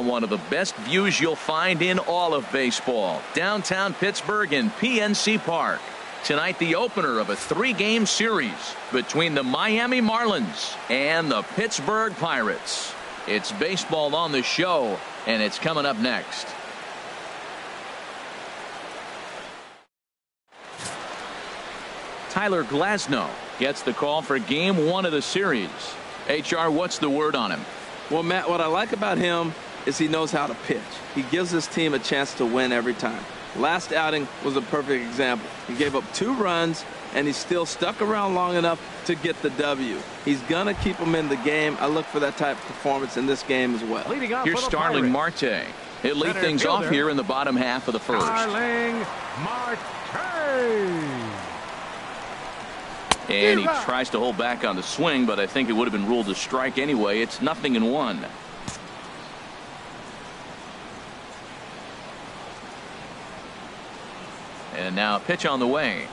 One of the best views you'll find in all of baseball. Downtown Pittsburgh in PNC Park. Tonight, the opener of a 3-game series between the Miami Marlins and the Pittsburgh Pirates. It's baseball on the show, and it's coming up next. Tyler Glasnow gets the call for game 1 of the series. HR, what's the word on him? Well, Matt, what I like about him is he knows how to pitch. He gives his team a chance to win every time. Last outing was a perfect example. He gave up 2 runs, and he still stuck around long enough to get the W. He's going to keep them in the game. I look for that type of performance in this game as well. Here's Starling Marte. He'll lead things off here in the bottom half of the first. Starling Marte. And he tries to hold back on the swing, but I think it would have been ruled a strike anyway. It's 0-1. And now a pitch on the way.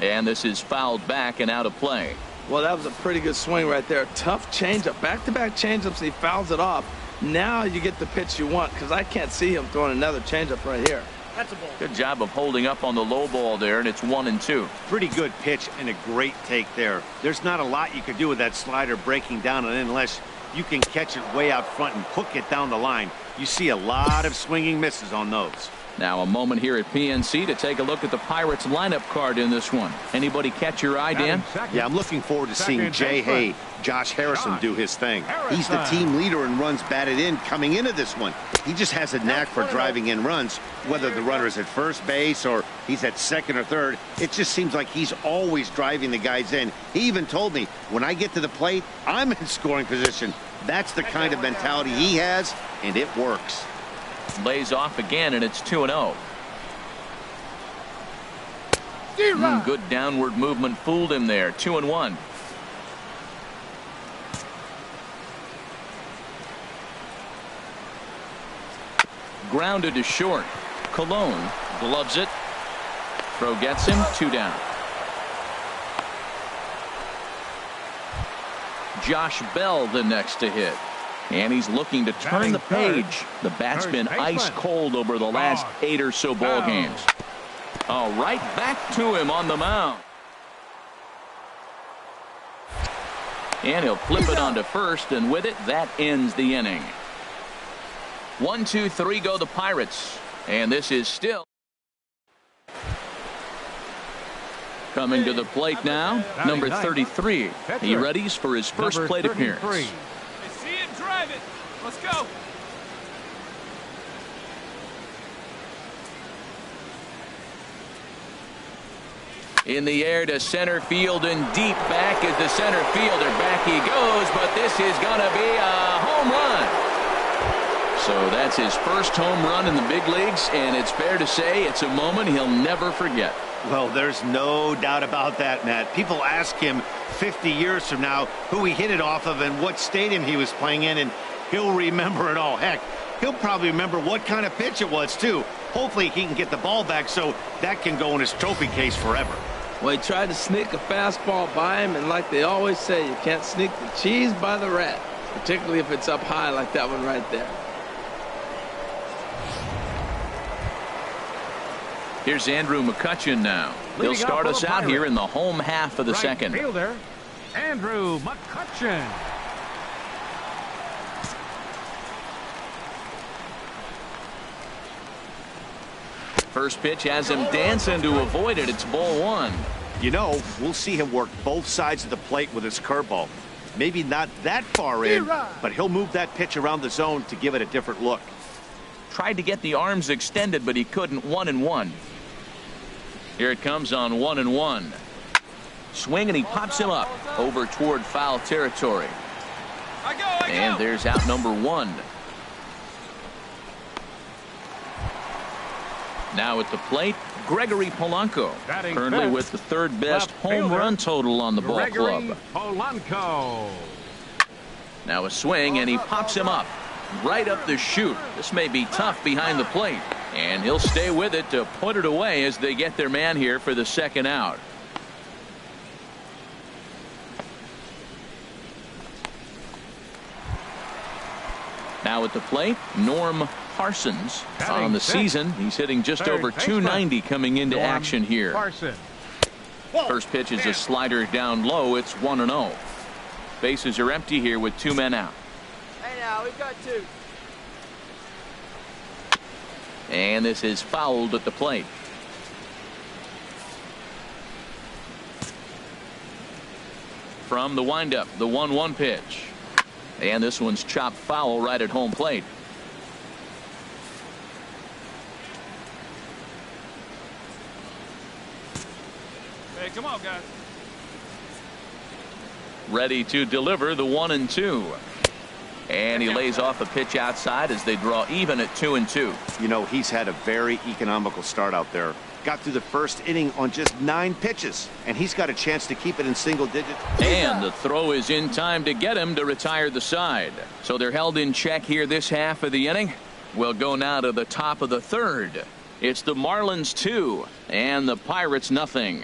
And this is fouled back and out of play. Well, that was a pretty good swing right there. Tough changeup. Back-to-back changeups. He fouls it off. Now you get the pitch you want, because I can't see him throwing another changeup right here. That's a ball. Good job of holding up on the low ball there, and it's 1-2. Pretty good pitch and a great take there. There's not a lot you could do with that slider breaking down, and unless you can catch it way out front and hook it down the line, you see a lot of swinging misses on those. Now a moment here at PNC to take a look at the Pirates lineup card in this one. Anybody catch your eye, Dan? Yeah, I'm looking forward to seeing Jay Hay, Josh Harrison do his thing. He's the team leader in runs batted in coming into this one. He just has a knack for driving in runs, whether the runner is at first base or he's at second or third. It just seems like he's always driving the guys in. He even told me, when I get to the plate, I'm in scoring position. That's the kind of mentality he has, and it works. Lays off again, and it's 2-0. Good downward movement fooled him there. 2-1. Grounded to short. Cologne gloves it. Throw gets him. 2 down. Josh Bell the next to hit. And he's looking to turn the page. The bat's been ice cold over the last 8 or so ball games. Oh, right back to him on the mound. And he'll flip it onto first, and with it, that ends the inning. 1, 2, 3 go the Pirates. And this is still coming to the plate now, number 33. He readies for his first plate appearance. I see him drive it. Let's go. In the air to center field and deep back is the center fielder. Back he goes, but this is going to be a home run. So that's his first home run in the big leagues, and it's fair to say it's a moment he'll never forget. Well, there's no doubt about that, Matt. People ask him 50 years from now who he hit it off of and what stadium he was playing in, and he'll remember it all. Heck, he'll probably remember what kind of pitch it was, too. Hopefully he can get the ball back so that can go in his trophy case forever. Well, he tried to sneak a fastball by him, and like they always say, you can't sneak the cheese by the rat, particularly if it's up high like that one right there. Here's Andrew McCutchen now. He'll start us out here in the home half of the second. Fielder, Andrew McCutchen. First pitch has him dancing to avoid it. It's ball 1. You know, we'll see him work both sides of the plate with his curveball. Maybe not that far in, but he'll move that pitch around the zone to give it a different look. Tried to get the arms extended, but he couldn't. 1-1. Here it comes on 1-1. Swing, and he pops him up over toward foul territory. And there's out number 1. Now at the plate, Gregory Polanco, currently with the third best home run total on the ball club. Polanco. Now a swing, and he pops him up right up the chute. This may be tough behind the plate, and he'll stay with it to put it away as they get their man here for the second out. Now at the plate, Norm Parsons. On the season, he's hitting just over 290 coming into action here. First pitch is a slider down low. It's 1-0. Bases are empty here with 2 men out. Hey, now we've got 2. And this is fouled at the plate. From the windup, the 1-1 pitch. And this one's chopped foul right at home plate. Hey, come on, guys. Ready to deliver the 1-2. And he lays off a pitch outside as they draw even at 2-2. You know, he's had a very economical start out there. Got through the first inning on just 9 pitches, and he's got a chance to keep it in single digits. And the throw is in time to get him to retire the side. So they're held in check here this half of the inning. We'll go now to the top of the third. It's the Marlins 2 and the Pirates nothing.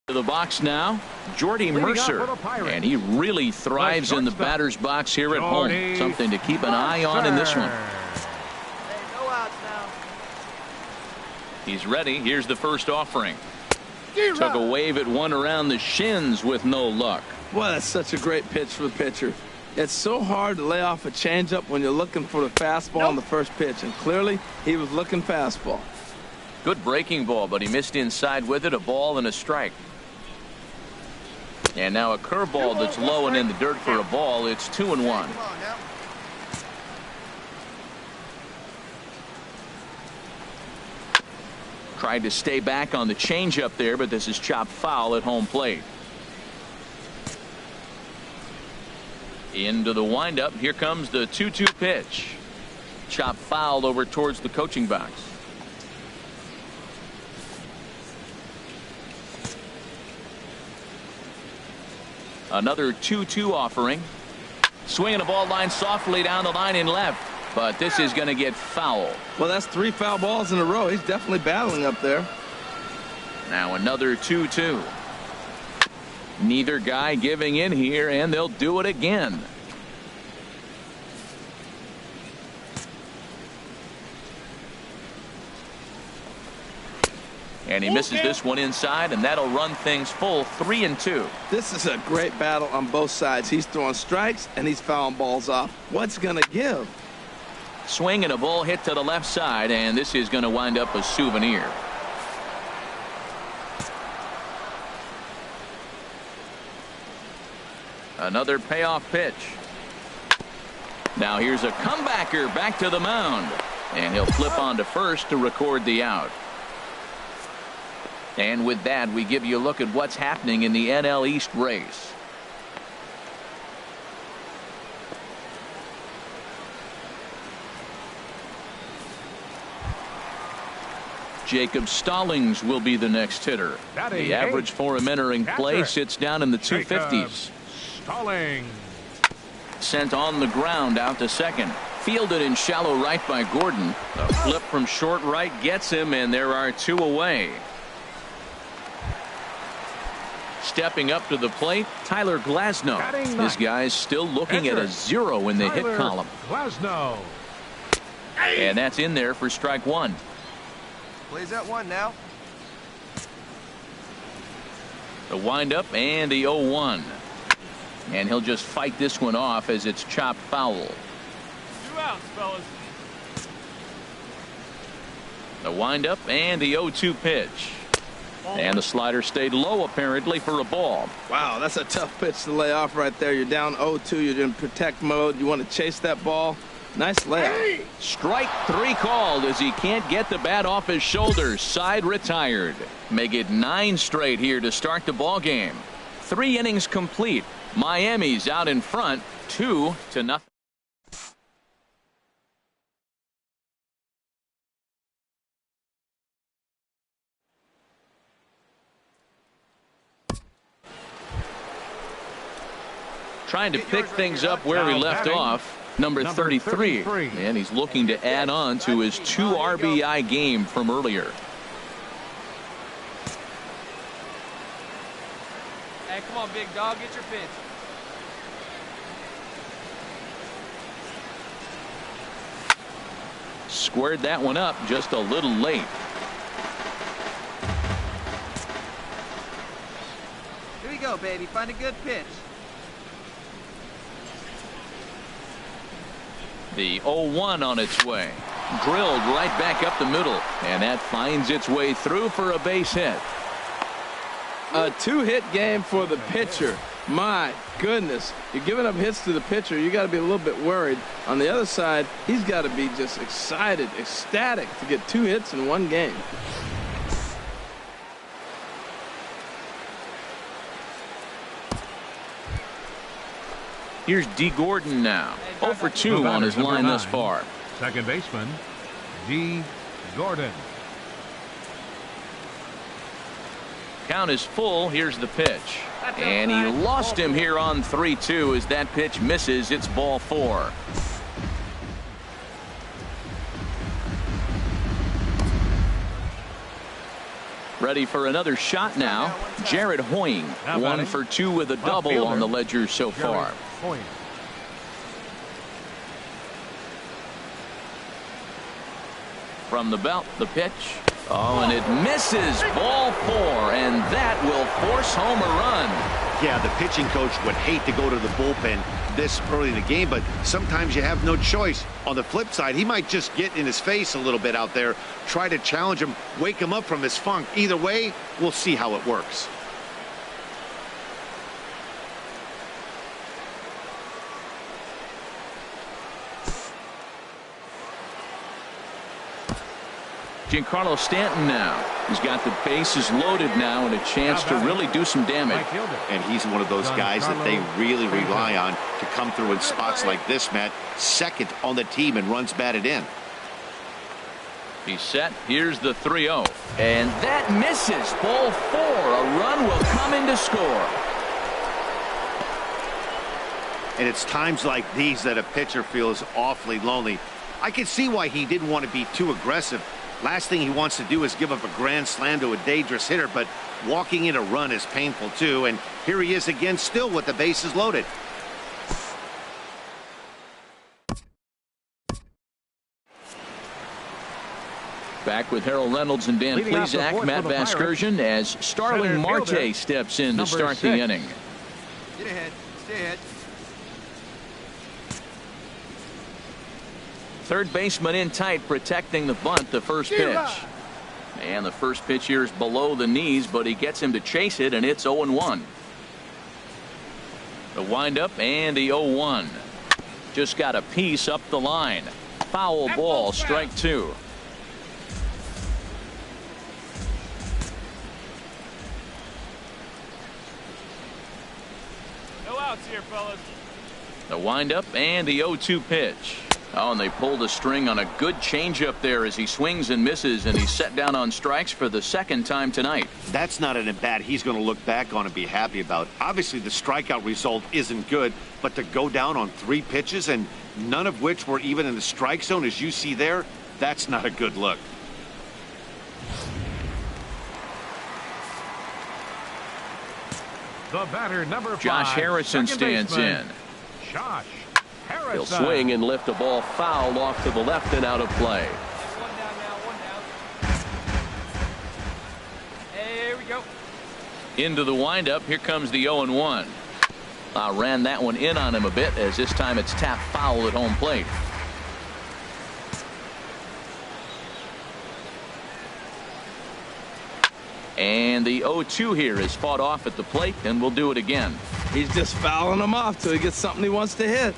To the box now, Jordy Mercer, and he really thrives in the batter's box here at home. Something to keep an eye on in this one. Hey, no outs now. He's ready. Here's the first offering. Took a wave at one around the shins with no luck. Boy, that's such a great pitch for the pitcher. It's so hard to lay off a changeup when you're looking for the fastball on the first pitch, and clearly he was looking fastball. Good breaking ball, but he missed inside with it. A ball and a strike. And now a curveball that's low and in the dirt for a ball. It's 2-1. Come on now. Tried to stay back on the changeup there, but this is chopped foul at home plate. Into the windup. Here comes the 2-2 pitch. Chopped foul over towards the coaching box. Another 2-2 offering. Swinging a ball line softly down the line in left. But this is going to get foul. Well, that's 3 foul balls in a row. He's definitely battling up there. Now another 2-2. Neither guy giving in here, and they'll do it again. And he misses this one inside, and that'll run things full 3-2. This is a great battle on both sides. He's throwing strikes, and he's fouling balls off. What's going to give? Swing and a ball hit to the left side, and this is going to wind up a souvenir. Another payoff pitch. Now here's a comebacker back to the mound, and he'll flip on to first to record the out. And with that, we give you a look at what's happening in the NL East race. Jacob Stallings will be the next hitter. The average for him entering play sits down in the 250s. Stallings. Sent on the ground out to second. Fielded in shallow right by Gordon. A flip from short right gets him, and there are 2 away. Stepping up to the plate, Tyler Glasnow. This guy's still looking at a 0 in the hit column. Glasnow. And that's in there for strike 1. Plays that one now. The windup and the 0-1. And he'll just fight this one off as it's chopped foul. 2 outs, fellas. The windup and the 0-2 pitch. And the slider stayed low apparently for a ball. Wow, that's a tough pitch to lay off right there. You're down 0-2. You're in protect mode. You want to chase that ball. Nice layout. Strike 3 called as he can't get the bat off his shoulders. Side retired. Make it 9 straight here to start the ball game. 3 innings complete. Miami's out in front 2-0. Trying to pick things up where he left off. Number 33. And he's looking to add on to his 2 RBI game from earlier. Hey, come on, big dog. Get your pitch. Squared that one up just a little late. Here we go, baby. Find a good pitch. The 0-1 on its way. Drilled right back up the middle. And that finds its way through for a base hit. A 2-hit game for the pitcher. My goodness. You're giving up hits to the pitcher. You got to be a little bit worried. On the other side, he's got to be just excited, ecstatic to get 2 hits in 1 game. Here's D. Gordon now. 0 for 2 on his line thus far. Second baseman, D. Gordon. Count is full. Here's the pitch. And he lost him here on 3-2 as that pitch misses. It's ball 4. Ready for another shot now. Jared Hoying. 1 for 2 with a double on the ledger so far. From the belt, the pitch. Oh, and it misses. Ball 4, and that will force home a run. Yeah, the pitching coach would hate to go to the bullpen this early in the game, but sometimes you have no choice. On the flip side, he might just get in his face a little bit out there, try to challenge him, wake him up from his funk. Either way, we'll see how it works. Giancarlo Stanton now. He's got the bases loaded now and a chance to really do some damage. And he's one of those guys that they really rely on to come through in spots like this, Matt. Second on the team and runs batted in. He's set. Here's the 3-0. And that misses. Ball 4. A run will come in to score. And it's times like these that a pitcher feels awfully lonely. I can see why he didn't want to be too aggressive. Last thing he wants to do is give up a grand slam to a dangerous hitter, but walking in a run is painful too. And here he is again, still with the bases loaded. Back with Harold Reynolds and Dan Plesac, Matt Vasgersian, as Starling Marte steps in to start the inning. Get ahead. Stay ahead. Third baseman in tight, protecting the bunt, the first pitch. And the first pitch here is below the knees, but he gets him to chase it, and it's 0-1. The windup and the 0-1. Just got a piece up the line. Foul ball, strike 2. No outs here, fellas. The windup and the 0-2 pitch. Oh, and they pulled a string on a good changeup there as he swings and misses, and he's set down on strikes for the second time tonight. That's not an at-bat he's going to look back on and be happy about. Obviously, the strikeout result isn't good, but to go down on 3 pitches and none of which were even in the strike zone, as you see there, that's not a good look. The batter, number 5. Josh Harrison stands in. Josh Harrison. He'll swing and lift a ball foul off to the left and out of play. One down now, one down. There we go. Into the windup. Here comes the 0-1. Ran that one in on him a bit, as this time it's tapped foul at home plate. And the 0-2 here is fought off at the plate, and we'll do it again. He's just fouling him off till he gets something he wants to hit.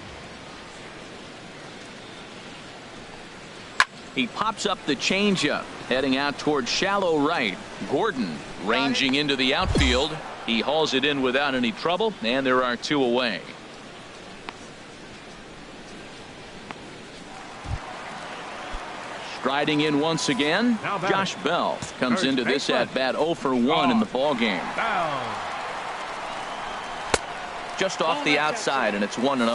He pops up the changeup, heading out toward shallow right. Gordon ranging into the outfield. He hauls it in without any trouble, and there are 2 away. Striding in once again, Josh Bell comes into this at bat 0 for 1 in the ball game. Just off the outside, and it's 1-0.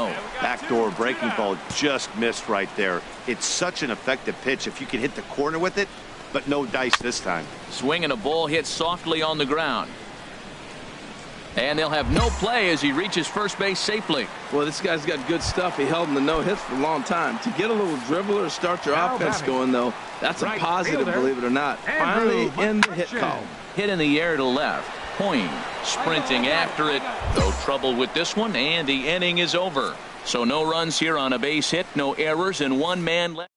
Backdoor breaking ball just missed right there. It's such an effective pitch if you can hit the corner with it, but no dice this time. Swing and a ball hit softly on the ground. And they'll have no play as he reaches first base safely. Well, this guy's got good stuff. He held him to no hits for a long time. To get a little dribbler to start your offense going, though, that's a positive, believe it or not. Finally in the hit column. Hit in the air to left. Point sprinting after it. No trouble with this one, and the inning is over. So no runs here on a base hit, no errors, and 1 man left.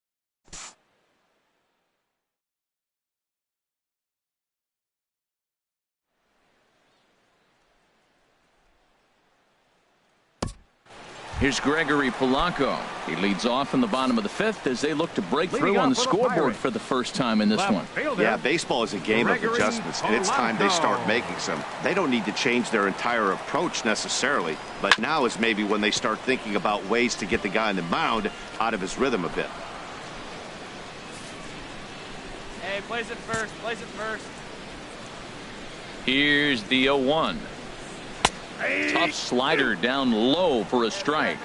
Here's Gregory Polanco. He leads off in the bottom of the 5th as they look to break through on the scoreboard for the first time in this one. Yeah, baseball is a game of adjustments, and it's time they start making some. They don't need to change their entire approach necessarily, but now is maybe when they start thinking about ways to get the guy on the mound out of his rhythm a bit. Hey, place it first. Place it first. Here's the 0-1. Tough slider down low for a strike.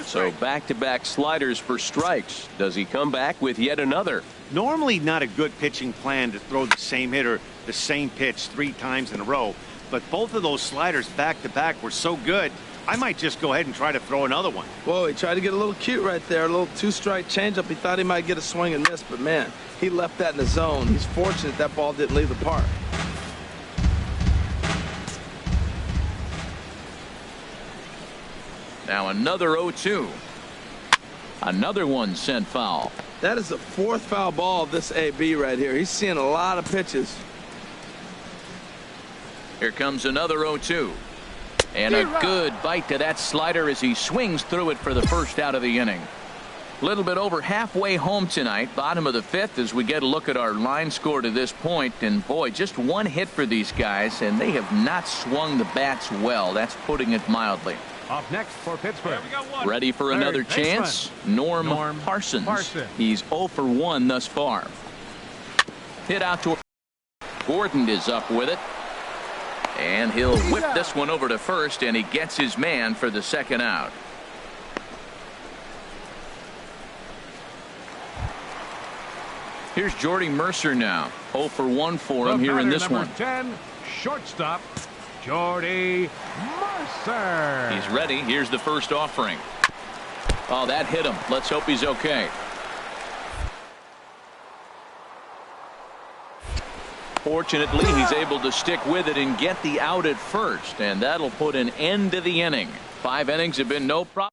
So back-to-back sliders for strikes. Does he come back with yet another? Normally not a good pitching plan to throw the same hitter the same pitch 3 times in a row, but both of those sliders back-to-back were so good, I might just go ahead and try to throw another one. Whoa, he tried to get a little cute right there, a little 2-strike changeup. He thought he might get a swing and miss, but man, he left that in the zone. He's fortunate that ball didn't leave the park. Now another 0-2. Another one sent foul. That is the fourth foul ball of this AB right here. He's seeing a lot of pitches. Here comes another 0-2. And a good bite to that slider as he swings through it for the first out of the inning. A little bit over halfway home tonight, bottom of the fifth, as we get a look at our line score to this point. And boy, just one hit for these guys, and they have not swung the bats well. That's putting it mildly. Up next for Pittsburgh. Ready for another chance? Norm Parsons. He's 0 for 1 thus far. Hit out to Gordon is up with it. And he'll whip this one over to first, and he gets his man for the second out. Here's Jordy Mercer now. 0 for 1 for him here in this one. 10, shortstop, Jordy Mercer. He's ready. Here's the first offering. Oh, that hit him. Let's hope he's okay. Fortunately, he's able to stick with it and get the out at first, and that'll put an end to the inning. 5 innings have been no problem.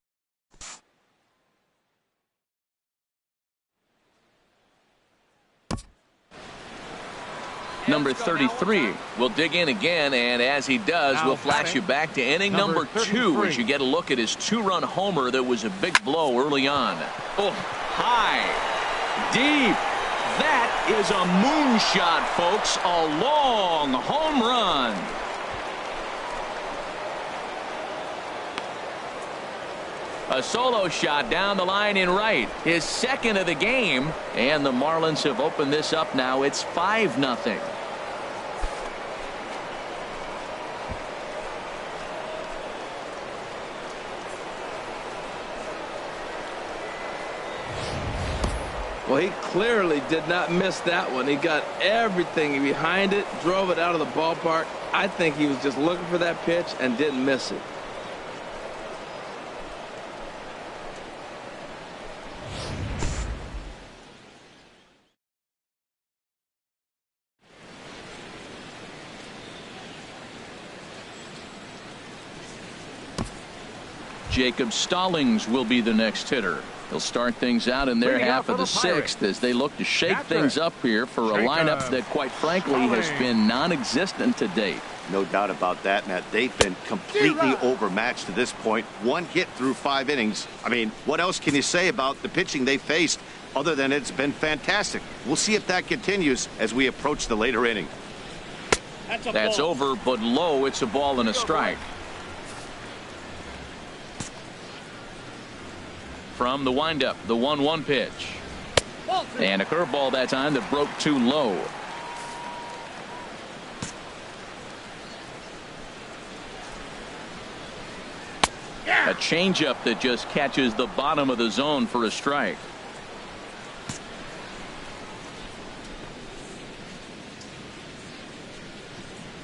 Number 33 will dig in again, and as he does, we'll flash you back to inning number 2 as you get a look at his 2-run homer that was a big blow early on. Oh, high, deep. That is a moonshot, folks. A long home run. A solo shot down the line in right. His second of the game. And the Marlins have opened this up now. It's 5-0. Well, he clearly did not miss that one. He got everything behind it, drove it out of the ballpark. I think he was just looking for that pitch and didn't miss it. Jacob Stallings will be the next hitter. He'll start things out in their half of the sixth as they look to shake things up here for a lineup that, quite frankly, has been non-existent to date. No doubt about that, Matt. They've been completely overmatched to this point. 1 hit through 5 innings. I mean, what else can you say about the pitching they faced other than it's been fantastic? We'll see if that continues as we approach the later inning. That's over, but low. It's a ball and a strike. From the windup, the 1-1 pitch. And a curveball that time that broke too low. A changeup that just catches the bottom of the zone for a strike.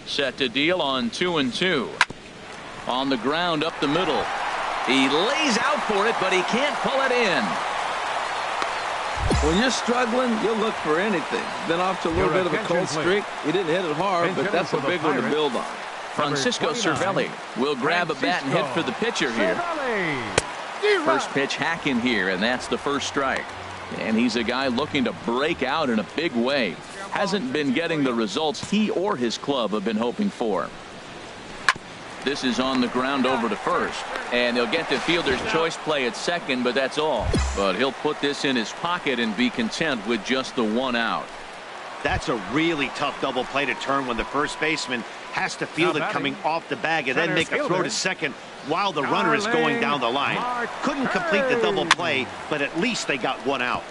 Set to deal on 2-2. On the ground up the middle. He lays out for it, but he can't pull it in. When you're struggling, you'll look for anything. Been off to a little bit of a cold streak. He didn't hit it hard, but that's a big one to build on. Francisco Cervelli will grab a bat and hit for the pitcher here. First pitch hacking here, and that's the first strike. And he's a guy looking to break out in a big way. Hasn't been getting the results he or his club have been hoping for. This is on the ground over to first, and they'll get the fielder's choice play at second, but that's all. But he'll put this in his pocket and be content with just the 1 out. That's a really tough double play to turn when the first baseman has to field it coming off the bag and then make a throw to second while the runner is going down the line. Couldn't complete the double play, but at least they got 1 out.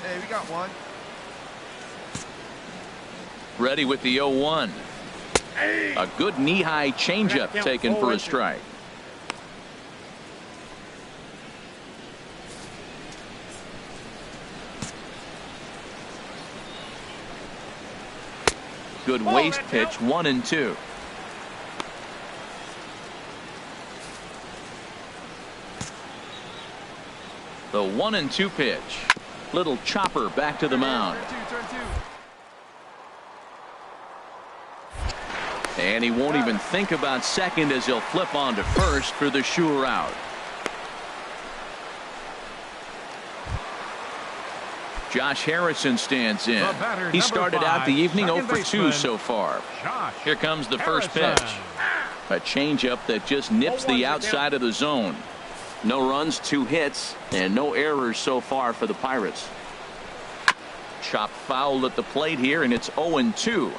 Hey, we got 1. Ready with the 0-1. A good knee-high changeup taken for a strike. Good waist pitch, 1-2. The 1-2 pitch. Little chopper back to the mound. And he won't even think about second as he'll flip on to first for the sure out. Josh Harrison stands in. He started out the evening 0 for 2 so far. Here comes the first pitch. A changeup that just nips the outside of the zone. No runs, 2 hits, and no errors so far for the Pirates. Chopped foul at the plate here, and it's 0-2.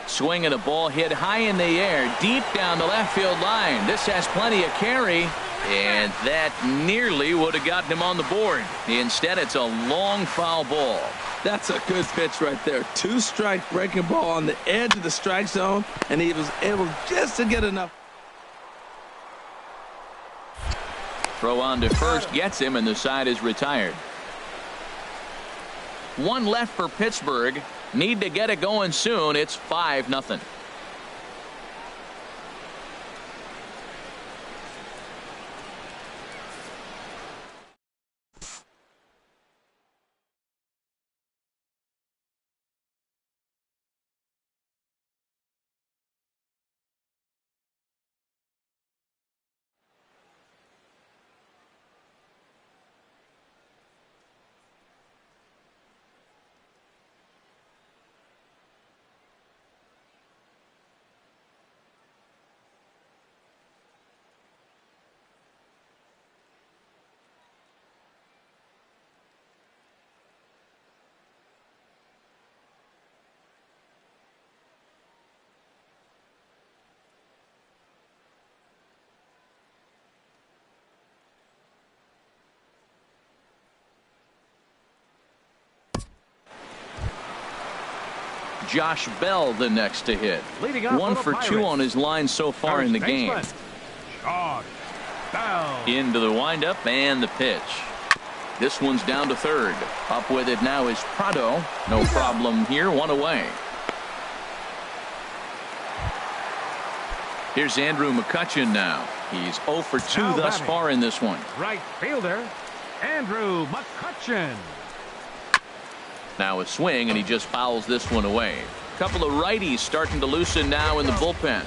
Swinging a ball hit high in the air, deep down the left field line. This has plenty of carry, and that nearly would have gotten him on the board. Instead, it's a long foul ball. That's a good pitch right there. 2-strike breaking ball on the edge of the strike zone, and he was able just to get enough. Throw on to first gets him, and the side is retired. 1 left for Pittsburgh. Need to get it going soon. It's 5-0. Josh Bell the next to hit. 1 for 2 on his line so far in the game. Josh Bell. Into the windup and the pitch. This one's down to third. Up with it now is Prado. No problem here. 1 away. Here's Andrew McCutchen now. He's 0 for 2 thus far in this one. Right fielder, Andrew McCutchen. Now a swing, and he just fouls this one away. A couple of righties starting to loosen now in the bullpen.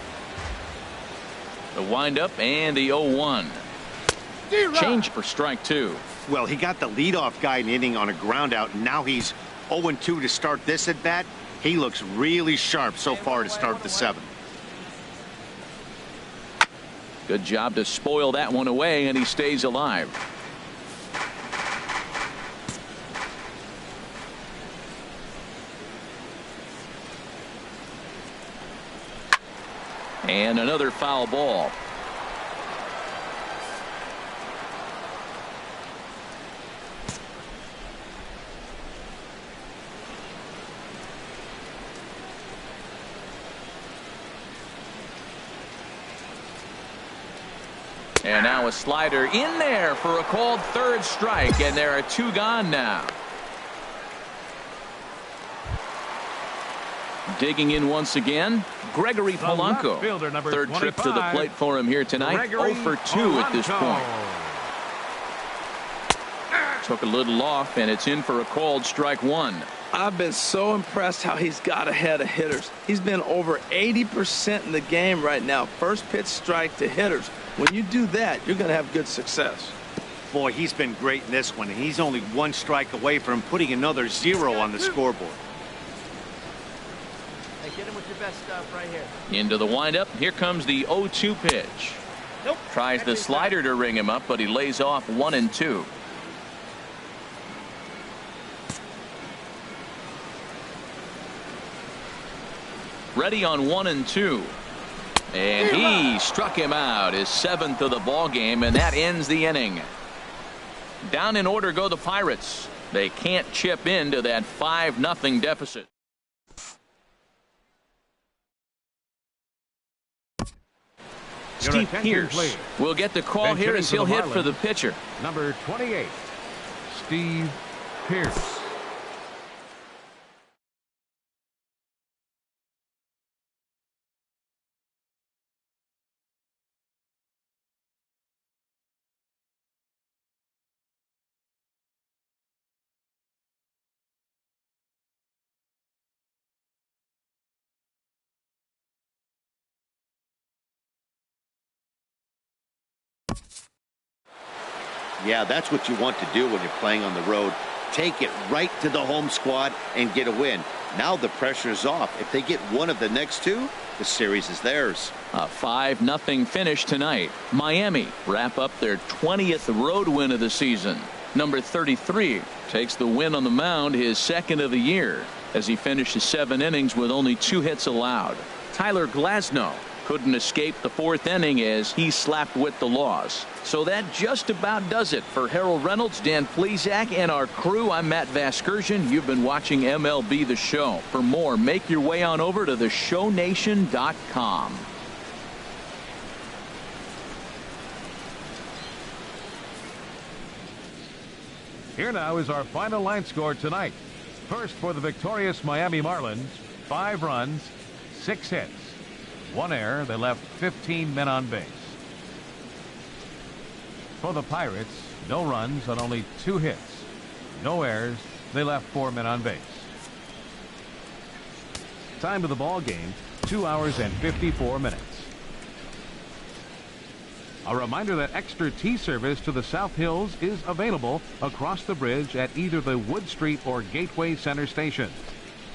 The windup and the 0-1. Change for strike 2. Well, he got the leadoff guy in inning on a ground out, and now he's 0-2 to start this at bat. He looks really sharp so far to start the 7th. Good job to spoil that one away, and he stays alive. And another foul ball. And now a slider in there for a called third strike, and there are 2 gone now. Digging in once again, Gregory Polanco. Third trip to the plate for him here tonight. 0 for 2 at this point. Took a little off, and it's in for a called strike 1. I've been so impressed how he's got ahead of hitters. He's been over 80% in the game right now. First pitch strike to hitters. When you do that, you're going to have good success. Boy, he's been great in this one, and he's only 1 strike away from putting another 0 on the scoreboard. Get him with your best stuff right here. Into the windup. Here comes the 0-2 pitch. Nope. Tries the slider to ring him up, but he lays off 1 and 2. Ready on 1 and 2. And he struck him out, his 7th of the ball game, and that ends the inning. Down in order go the Pirates. They can't chip into that 5-0 deficit. Steve Pierce will get the call here as he'll hit for the pitcher. Number 28, Steve Pierce. Yeah, that's what you want to do when you're playing on the road. Take it right to the home squad and get a win. Now the pressure is off. If they get one of the next two, the series is theirs. A 5-0 finish tonight. Miami wrap up their 20th road win of the season. Number 33 takes the win on the mound, his second of the year, as he finishes 7 innings with only 2 hits allowed. Tyler Glasnow couldn't escape the 4th inning as he slapped with the loss. So that just about does it for Harold Reynolds, Dan Plesac, and our crew. I'm Matt Vasgersian. You've been watching MLB The Show. For more, make your way on over to theshownation.com. Here now is our final line score tonight. First for the victorious Miami Marlins, 5 runs, 6 hits, 1 error. They left 15 men on base. For the Pirates, no runs on only 2 hits, no errors. They left 4 men on base. Time of the ball game, 2 hours and 54 minutes. A reminder that extra T service to the South Hills is available across the bridge at either the Wood Street or Gateway Center stations.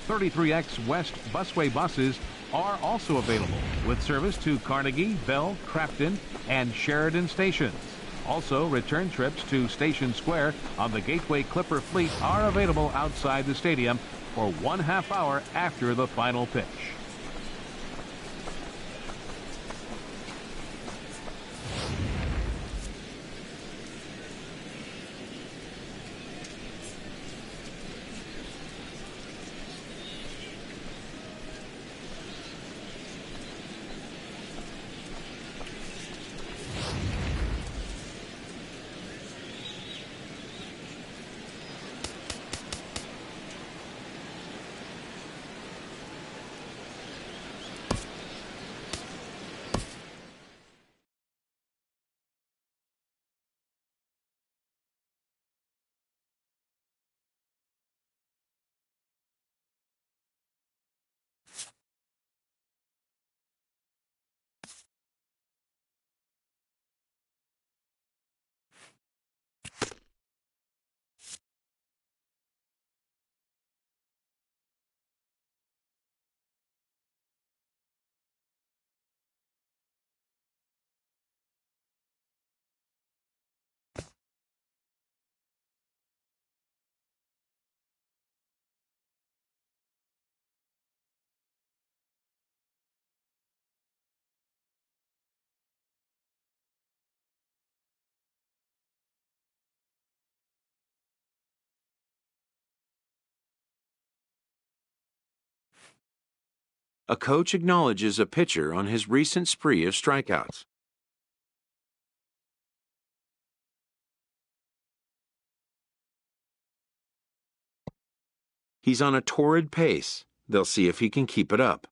33X West busway buses are also available with service to Carnegie, Bell, Crafton, and Sheridan stations. Also, return trips to Station Square on the Gateway Clipper fleet are available outside the stadium for 1/2 hour after the final pitch. A coach acknowledges a pitcher on his recent spree of strikeouts. He's on a torrid pace. They'll see if he can keep it up.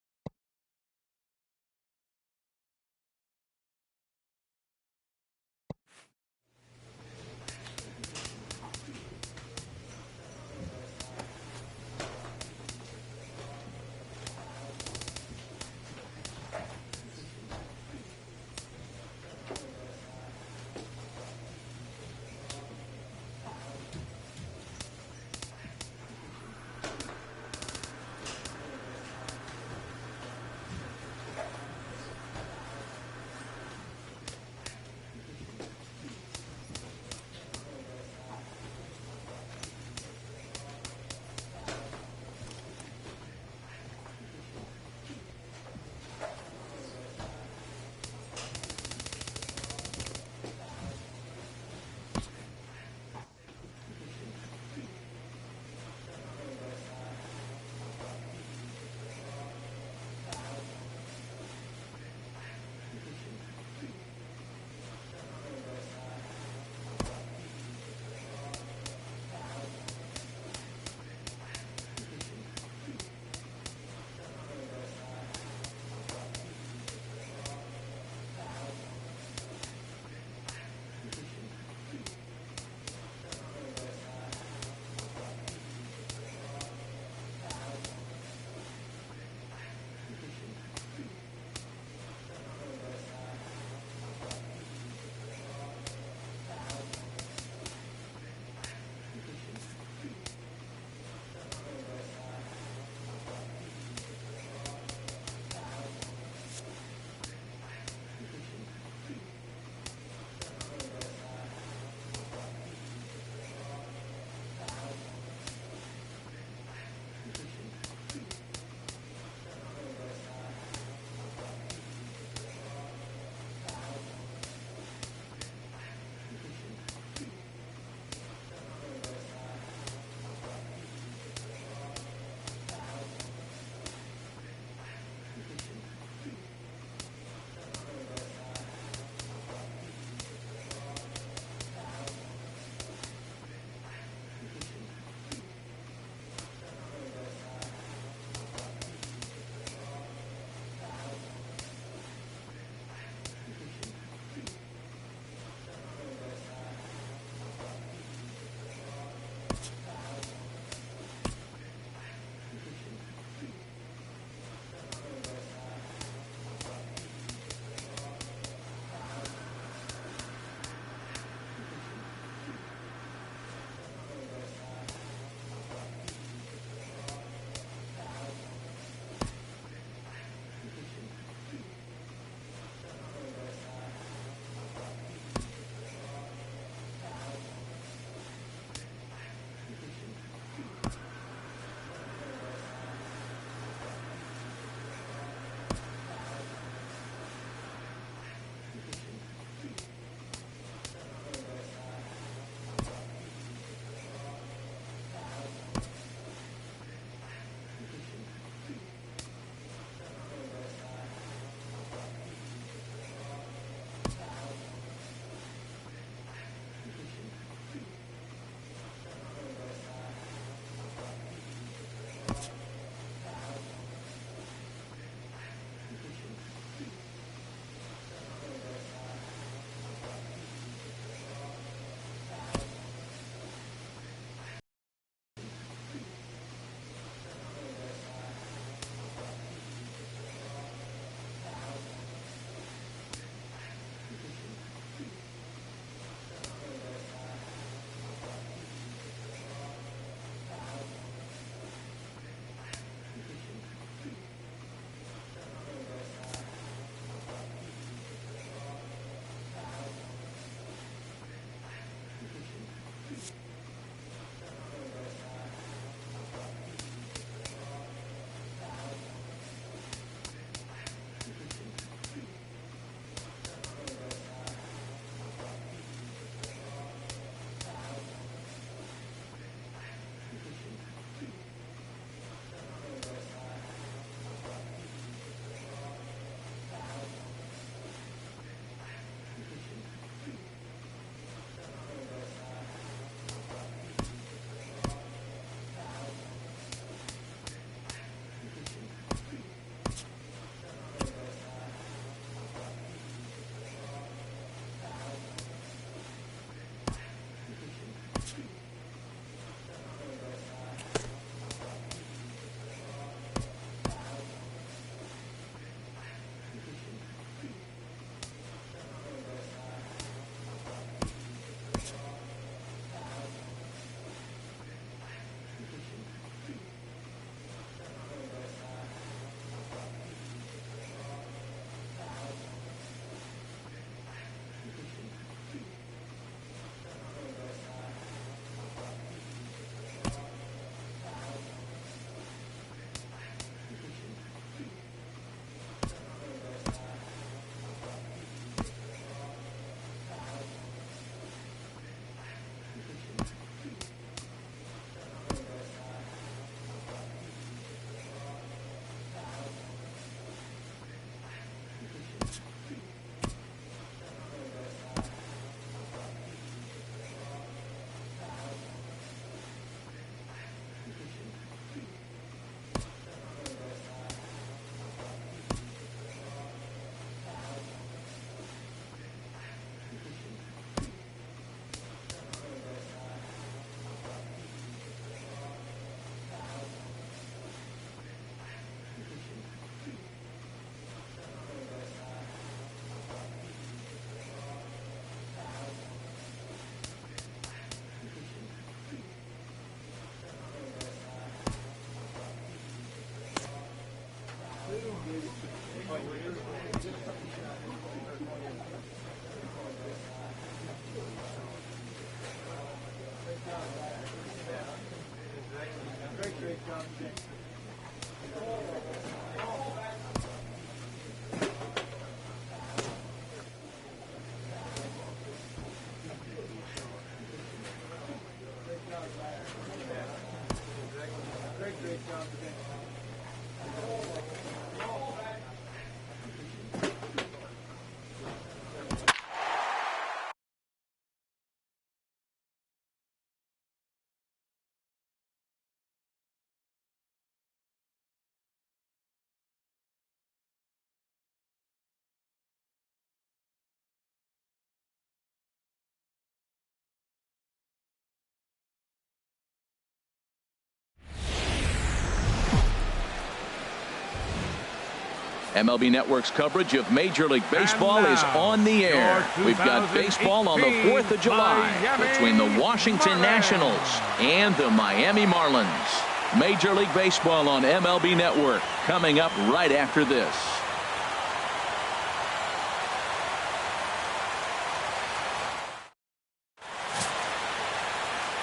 MLB Network's coverage of Major League Baseball is on the air. We've got baseball on the 4th of July between the Washington Nationals and the Miami Marlins. Major League Baseball on MLB Network coming up right after this.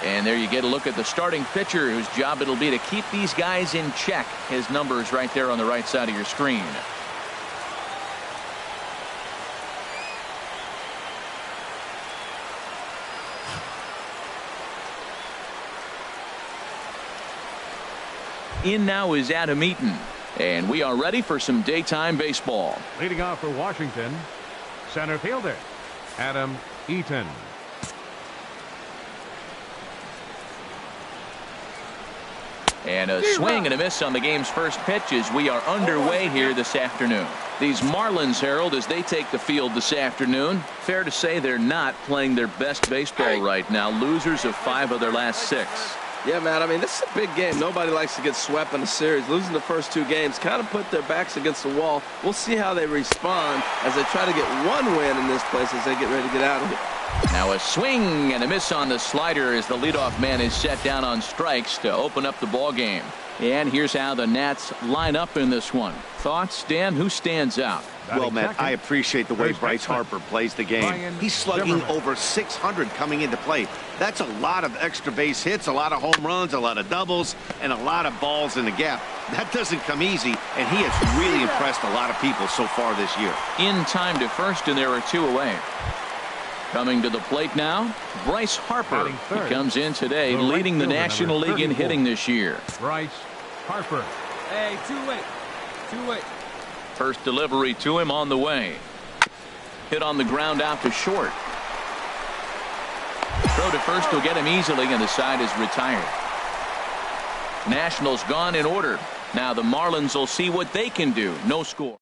And there you get a look at the starting pitcher whose job it'll be to keep these guys in check. His number is right there on the right side of your screen. In now is Adam Eaton, and we are ready for some daytime baseball. Leading off for Washington, center fielder Adam Eaton. And a swing and a miss on the game's first pitch as we are underway here this afternoon. These Marlins, Harold, as they take the field this afternoon, fair to say they're not playing their best baseball right now. Losers of 5 of their last 6. Yeah, man, I mean, this is a big game. Nobody likes to get swept in a series. Losing the first 2 games kind of put their backs against the wall. We'll see how they respond as they try to get 1 win in this place as they get ready to get out of here. Now a swing and a miss on the slider as the leadoff man is set down on strikes to open up the ball game. And here's how the Nats line up in this one. Thoughts, Dan? Who stands out? Well, Matt, I appreciate the way Bryce Harper plays the game. He's slugging over 600 coming into play. That's a lot of extra base hits, a lot of home runs, a lot of doubles, and a lot of balls in the gap. That doesn't come easy, and he has really impressed a lot of people so far this year. In time to first, and there are 2 away. Coming to the plate now, Bryce Harper. He comes in today leading the National League in hitting this year. Bryce Harper. Hey, 2-way. First delivery to him on the way. Hit on the ground out to short. Throw to first will get him easily, and the side is retired. Nationals gone in order. Now the Marlins will see what they can do. No score.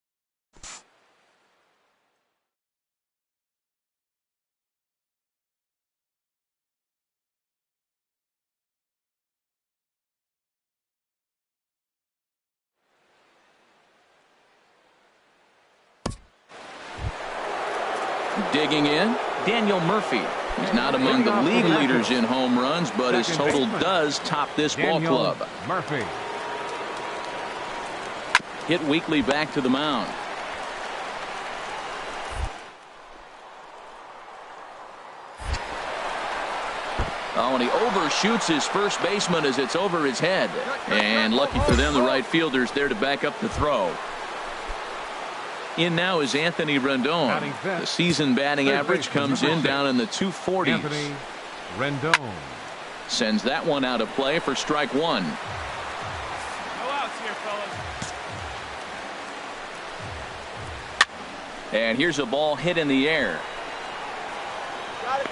Digging in, Daniel Murphy. He's not among the league leaders in home runs, but his total does top this ball club. Murphy. Hit weakly back to the mound. Oh, and he overshoots his first baseman as it's over his head. And lucky for them, the right fielder's there to back up the throw. In now is Anthony Rendon. The season batting average comes in down in the 240s. Anthony Rendon sends that one out of play for strike 1. No outs here, fellas. And here's a ball hit in the air.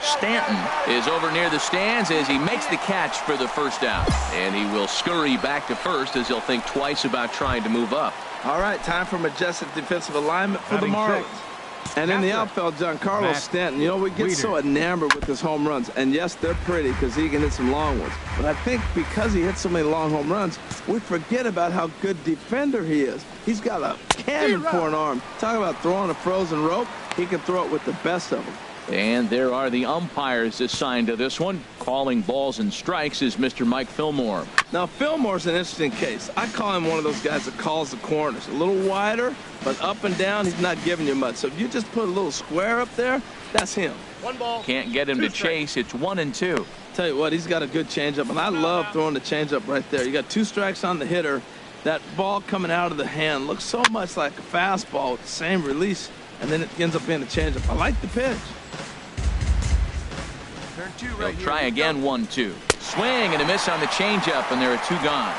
Stanton is over near the stands as he makes the catch for the first out. And he will scurry back to first as he'll think twice about trying to move up. All right, time for majestic defensive alignment for the Marlins. And in the outfield, Giancarlo Stanton. You know, we get so enamored with his home runs. And yes, they're pretty because he can hit some long ones. But I think because he hits so many long home runs, we forget about how good defender he is. He's got a cannon for an arm. Talk about throwing a frozen rope. He can throw it with the best of them. And there are the umpires assigned to this one. Calling balls and strikes is Mr. Mike Fillmore. Now, Fillmore's an interesting case. I call him one of those guys that calls the corners. A little wider, but up and down, he's not giving you much. So if you just put a little square up there, that's him. One ball. Can't get him to chase. It's 1-2. Tell you what, he's got a good changeup, and I love throwing the changeup right there. You got 2 strikes on the hitter. That ball coming out of the hand looks so much like a fastball with the same release, and then it ends up being a changeup. I like the pitch. He'll try again, 1-2. Swing and a miss on the changeup, and there are 2 gone.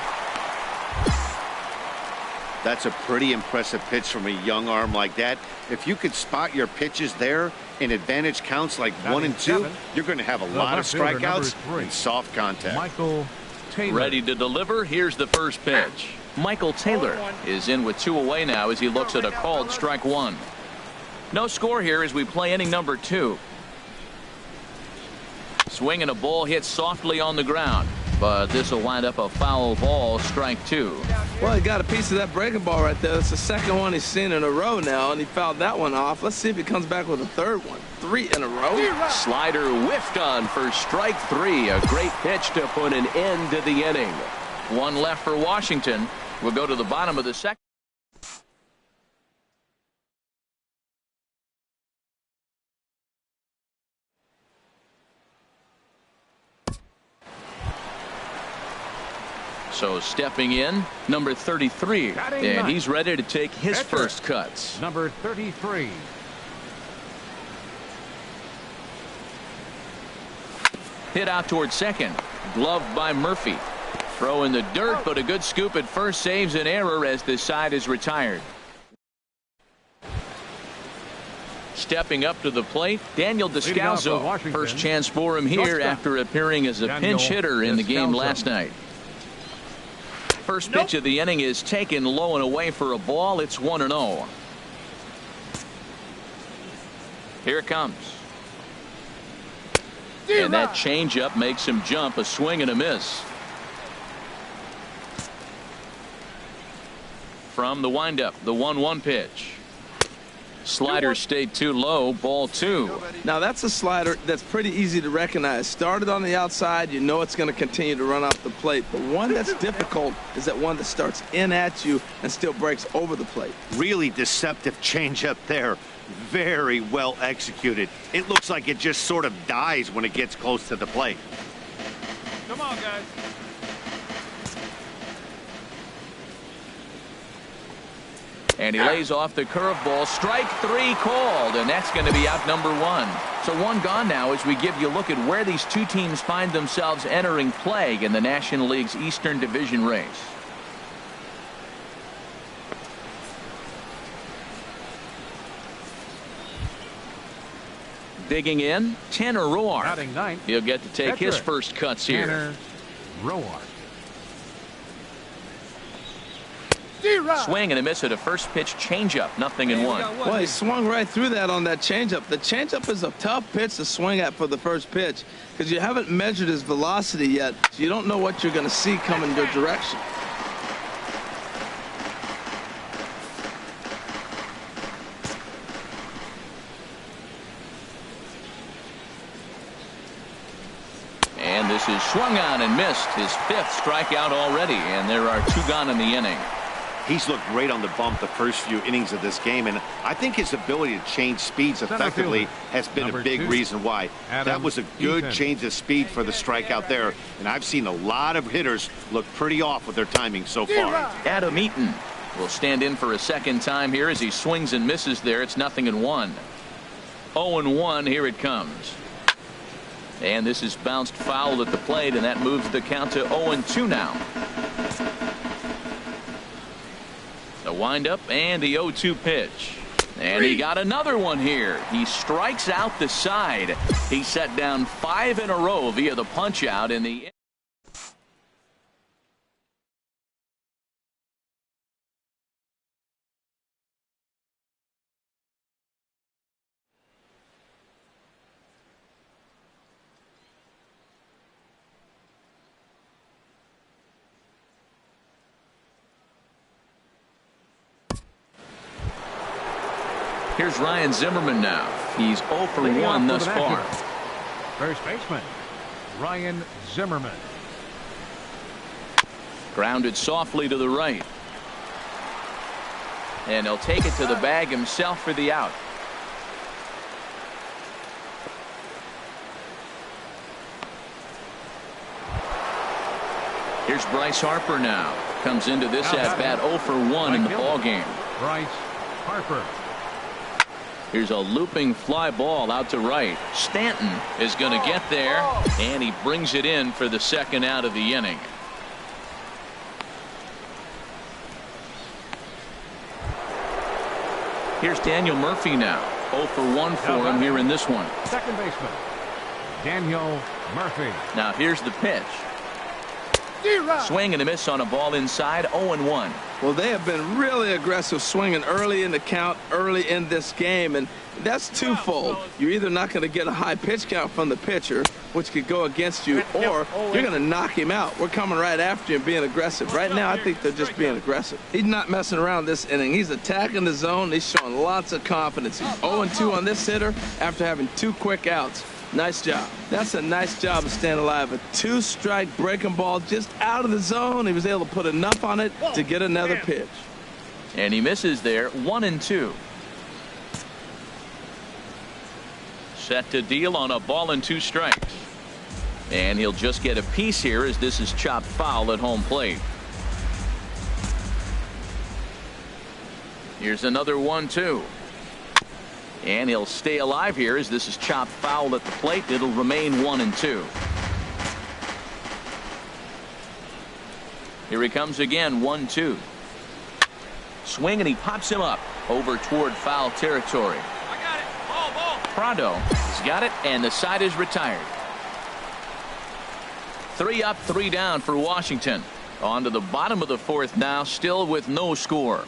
That's a pretty impressive pitch from a young arm like that. If you could spot your pitches there in advantage counts like 1 and 2, you're going to have a lot of strikeouts and soft contact. Michael Taylor. Ready to deliver. Here's the first pitch. Michael Taylor is in with 2 away now as he looks at a called strike 1. No score here as we play inning number 2. Swing and a ball hit softly on the ground, but this will wind up a foul ball, strike 2. Well, he got a piece of that breaking ball right there. That's the second one he's seen in a row now, and he fouled that one off. Let's see if he comes back with a third one. 3 in a row. Slider whiffed on for strike 3. A great pitch to put an end to the inning. 1 left for Washington. We'll go to the bottom of the second. So stepping in, number 33, and he's ready to take his first cuts. Number 33. Hit out towards second. Gloved by Murphy. Throw in the dirt, but a good scoop at first saves an error as this side is retired. Stepping up to the plate, Daniel Descalso. First chance for him here after appearing as a pinch hitter in the game last night. First pitch of the inning is taken low and away for a ball. It's 1-0. Here it comes. And that changeup makes him jump. A swing and a miss. From the windup, the 1-1 pitch. Slider stayed too low, ball 2. Now that's a slider that's pretty easy to recognize. Started on the outside, you know it's going to continue to run off the plate. But one that's difficult is that one that starts in at you and still breaks over the plate. Really deceptive changeup there. Very well executed. It looks like it just sort of dies when it gets close to the plate. Come on, guys. And he lays off the curveball. Strike 3 called, and that's going to be out number 1. So 1 gone now as we give you a look at where these 2 teams find themselves entering play in the National League's Eastern Division race. Digging in, Tanner Roark. He'll get to take his first cuts here. Tanner Roark. Swing and a miss at a first pitch changeup. 0-1. Well, he swung right through that on that changeup. The changeup is a tough pitch to swing at for the first pitch because you haven't measured his velocity yet, so you don't know what you're going to see coming your direction. And this is swung on and missed. His 5th strikeout already, and there are 2 gone in the inning. He's looked great on the bump the first few innings of this game, and I think his ability to change speeds effectively has been a big reason why. That was a good change of speed for the strikeout there, and I've seen a lot of hitters look pretty off with their timing so far. Adam Eaton will stand in for a second time here as he swings and misses there. It's 0-1. 0-1, here it comes. And this is bounced foul at the plate, and that moves the count to 0-2 now. The windup and the 0-2 pitch. And he got another one here. He strikes out the side. He set down 5 in a row via the punch out in the. Here's Ryan Zimmerman now. He's 0 for 1 thus far. First baseman, Ryan Zimmerman. Grounded softly to the right. And he'll take it to the bag himself for the out. Here's Bryce Harper now. Comes into this at-bat 0 for 1 in the ballgame. Bryce Harper. Here's a looping fly ball out to right. Stanton is going to get there, and he brings it in for the second out of the inning. Here's Daniel Murphy now. 0 for 1 for him here in this one. Second baseman, Daniel Murphy. Now here's the pitch. Swing and a miss on a ball inside. 0-1. Well, they have been really aggressive swinging early in the count, early in this game, and that's twofold. You're either not going to get a high pitch count from the pitcher, which could go against you, or you're going to knock him out. We're coming right after you and being aggressive. Right now, I think they're just being aggressive. He's not messing around this inning. He's attacking the zone. He's showing lots of confidence. He's 0-2 on this hitter after having 2 quick outs. Nice job. That's a nice job of staying alive. A 2-strike breaking ball just out of the zone. He was able to put enough on it to get another pitch. And he misses there. 1-2. Set to deal on a ball and 2 strikes. And he'll just get a piece here as this is chopped foul at home plate. Here's another 1-2. And he'll stay alive here as this is chopped foul at the plate. It'll remain 1-2. Here he comes again. 1-2. Swing and he pops him up over toward foul territory. I got it. Ball. Prado has got it, and the side is retired. 3 up, 3 down for Washington. On to the bottom of the 4th now, still with no score.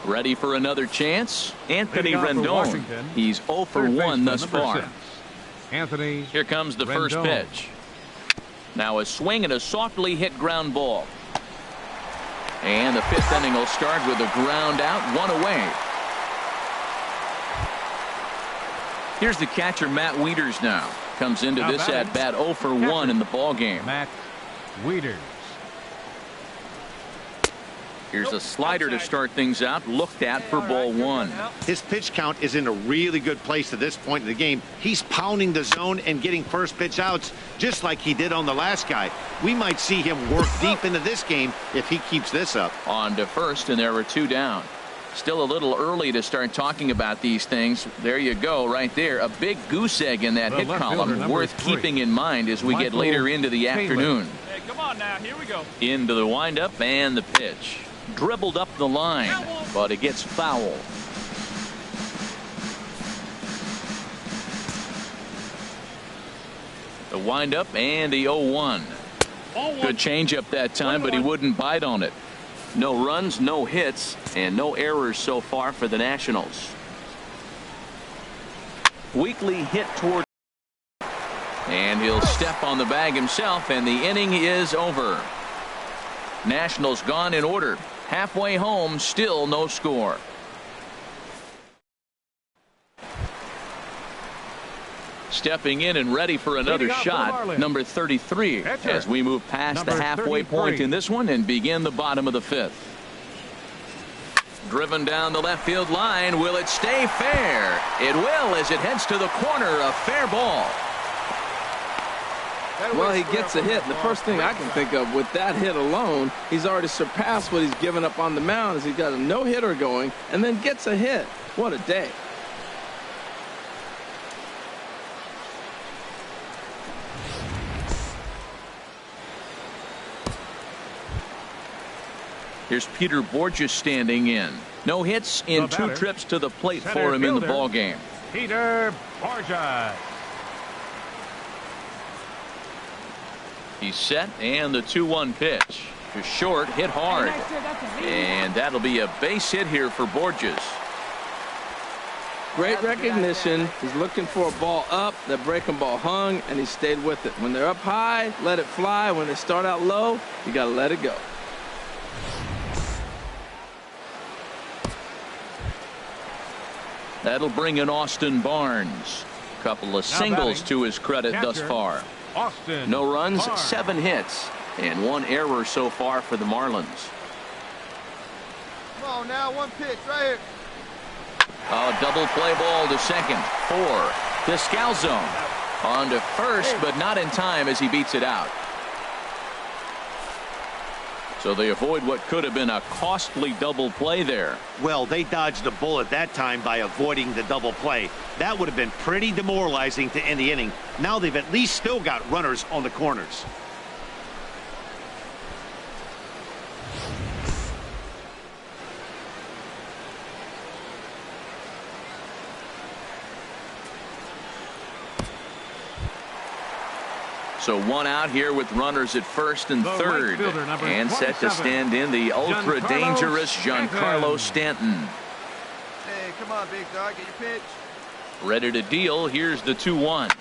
Ready for another chance? Anthony Rendon. He's 0 for 1 thus far. Anthony. Here comes the first pitch. Now a swing and a softly hit ground ball. And the 5th inning will start with a ground out, 1 away. Here's the catcher, Matt Wieters now. Comes into this at bat 0 for 1 in the ball game. Matt Wieters. Here's a slider to start things out, looked at for ball 1. His pitch count is in a really good place at this point in the game. He's pounding the zone and getting first pitch outs just like he did on the last guy. We might see him work deep into this game if he keeps this up. On to first, and there were 2 down. Still a little early to start talking about these things. There you go, right there. A big goose egg in that hit column, worth keeping in mind as we get later into the afternoon. Hey, come on now. Here we go. Into the windup and the pitch. Dribbled up the line, but it gets foul. The windup and the 0-1. Good changeup that time, but he wouldn't bite on it. No runs, no hits, and no errors so far for the Nationals. Weakly hit toward, and he'll step on the bag himself, and the inning is over. Nationals gone in order. Halfway home, still no score. Stepping in and ready for another shot, number 33, as we move past the halfway point in this one and begin the bottom of the 5th. Driven down the left field line. Will it stay fair? It will, as it heads to the corner. A fair ball. Well, he gets a hit. The first thing I can think of with that hit alone, he's already surpassed what he's given up on the mound as he's got a no-hitter going and then gets a hit. What a day. Here's Peter Borges standing in. No hits in 2 trips to the plate for him in the ball game. Peter Borges. He's set, and the 2-1 pitch. Just short, hit hard. And that'll be a base hit here for Borges. Great recognition. He's looking for a ball up. That breaking ball hung, and he stayed with it. When they're up high, let it fly. When they start out low, you got to let it go. That'll bring in Austin Barnes. Couple of singles to his credit thus far. Austin No runs, Barnes. 7 hits, and 1 error so far for the Marlins. Come on now, 1 pitch right here. A double play ball to second for Descalzo. On to first, but not in time as he beats it out. So they avoid what could have been a costly double play there. Well, they dodged the bullet that time by avoiding the double play. That would have been pretty demoralizing to end the inning. Now they've at least still got runners on the corners. So 1 out here with runners at first and The right third. fielder, number And set to 27, stand in the ultra-dangerous Giancarlo Stanton. Hey, come on, big dog, get your pitch. Ready to deal. Here's the 2-1.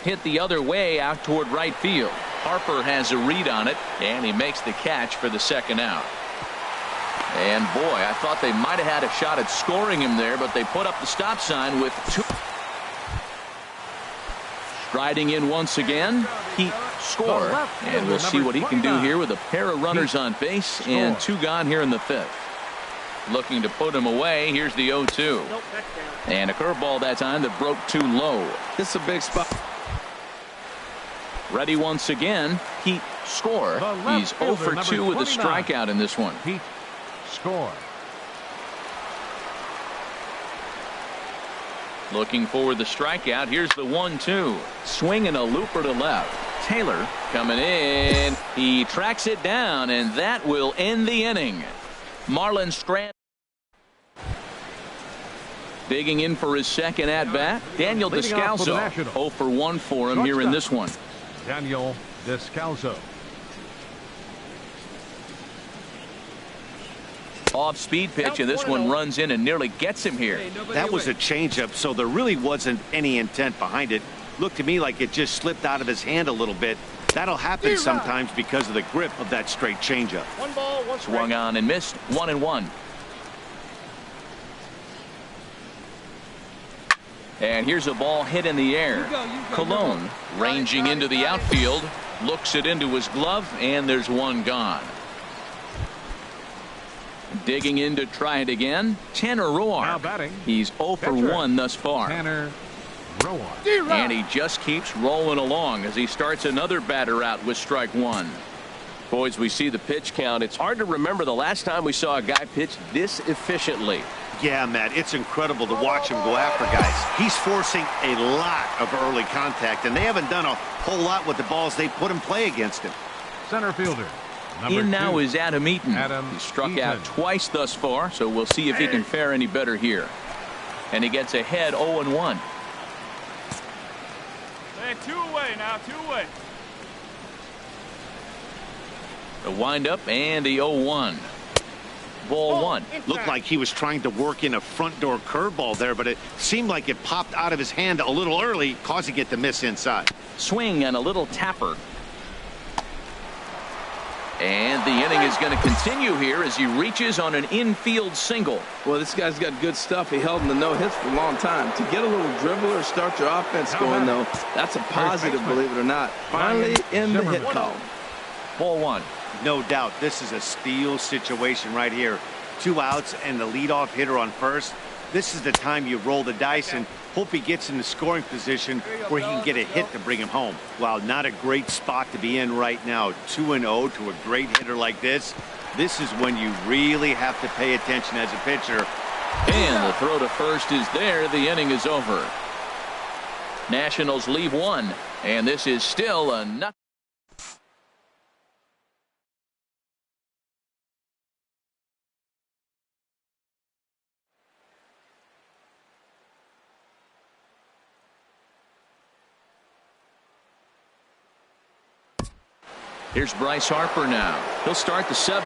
Hit the other way out toward right field. Harper has a read on it, and he makes the catch for the second out. And boy, I thought they might have had a shot at scoring him there, but they put up the stop sign with 2. Striding in once again, he scored. And we'll see what he can do here with a pair of runners on base and 2 gone here in the 5th. Looking to put him away. Here's the 0-2. And a curveball that time that broke too low. This is a big spot. Ready once again. He scored. He's 0 for 2 with a strikeout in this one. He score. Looking for the strikeout. Here's the 1-2. Swinging a looper to left. Taylor coming in. He tracks it down, and that will end the inning. Marlins strand. Digging in for his second at bat, Daniel Leading off for the Descalzo. Nationals. 0 for 1 for him here in this one. Daniel Descalzo. Off-speed pitch, and this one runs in and nearly gets him here. That was a changeup, so there really wasn't any intent behind it. Looked to me like it just slipped out of his hand a little bit. That'll happen sometimes because of the grip of that straight changeup. 1 ball, 1 strike. Swung on and missed. 1-1. And here's a ball hit in the air. Cologne ranging into the outfield, looks it into his glove, and there's 1 gone. Digging in to try it again, Tanner Now Roark. batting. He's 0 for Catcher, 1 thus far. Tanner Roark. And he just keeps rolling along as he starts another batter out with strike 1. Boys, we see the pitch count. It's hard to remember the last time we saw a guy pitch this efficiently. Yeah, Matt, it's incredible to watch him go after guys. He's forcing a lot of early contact, and they haven't done a whole lot with the balls they put in play against him. Center fielder. Number In now 2. is Adam Eaton. Adam He struck Eaton. out twice thus far, so we'll see if he can fare any better here. And he gets ahead 0-1. Hey, 2 away now, 2 away. The windup and the 0-1. Ball 1. Looked like he was trying to work in a front door curveball there, but it seemed like it popped out of his hand a little early, causing it to miss inside. Swing and a little tapper. And the inning is going to continue here as he reaches on an infield single. Well, this guy's got good stuff. He held in the no hits for a long time. To get a little dribbler, start your offense going, though, that's a positive, believe it or not. Finally in the hit column. Ball 1. No doubt, this is a steal situation right here. 2 outs and the leadoff hitter on first. This is the time you roll the dice and hope he gets in the scoring position where he can get a hit to bring him home. While not a great spot to be in right now, 2-0 to a great hitter like this. This is when you really have to pay attention as a pitcher. And the throw to first is there. The inning is over. Nationals leave 1, and this is still a nothing. Here's Bryce Harper now. He'll start the 7th.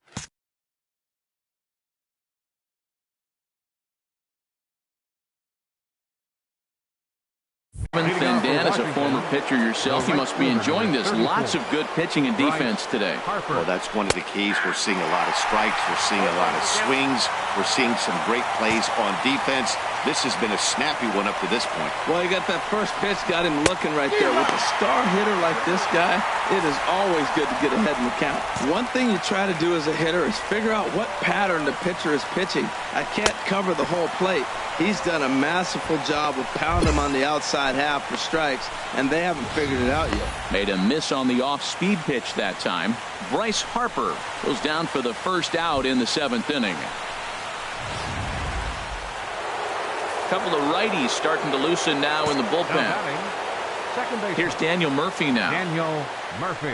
And Dan, as a former pitcher yourself, you must be enjoying this. Lots of good pitching and defense today. Well, that's one of the keys. We're seeing a lot of strikes. We're seeing a lot of swings. We're seeing some great plays on defense. This has been a snappy one up to this point. Well, he got that first pitch, got him looking right there. With a star hitter like this guy, it is always good to get ahead in the count. One thing you try to do as a hitter is figure out what pattern the pitcher is pitching. I can't cover the whole plate. He's done a masterful job of pounding him on the outside half for strikes, and they haven't figured it out yet. Made a miss on the off-speed pitch that time. Bryce Harper goes down for the first out in the 7th inning. Couple of righties starting to loosen now in the bullpen. Here's Daniel Murphy now. Daniel Murphy.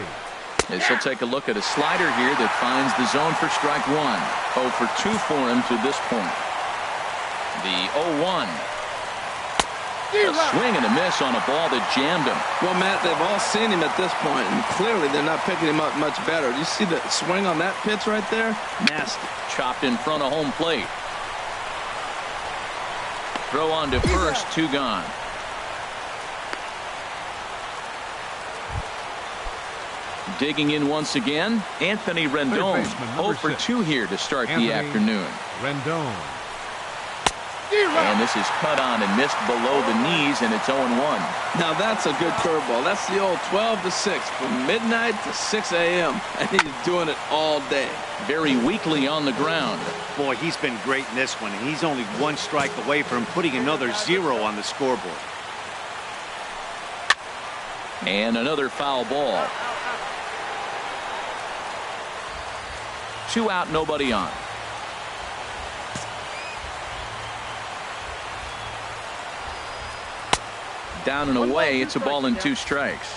As he'll take a look at a slider here that finds the zone for strike 1. 0 for 2 for him to this point. The 0-1. A swing and a miss on a ball that jammed him. Well, Matt, they've all seen him at this point, and clearly they're not picking him up much better. Do you see the swing on that pitch right there? Nasty. Chopped in front of home plate. Throw on to first, 2 gone. Digging in once again, Anthony Rendon. 0 for 2 here to start the afternoon. Rendon. And this is cut on and missed below the knees, and it's 0-1. Now that's a good curveball. That's the old 12 to 6 from midnight to 6 a.m. and he's doing it all day. Very weakly on the ground. Boy, he's been great in this one, and he's only 1 strike away from putting another 0 on the scoreboard. And another foul ball. 2 out, nobody on. Down and away, it's a ball and 2 strikes.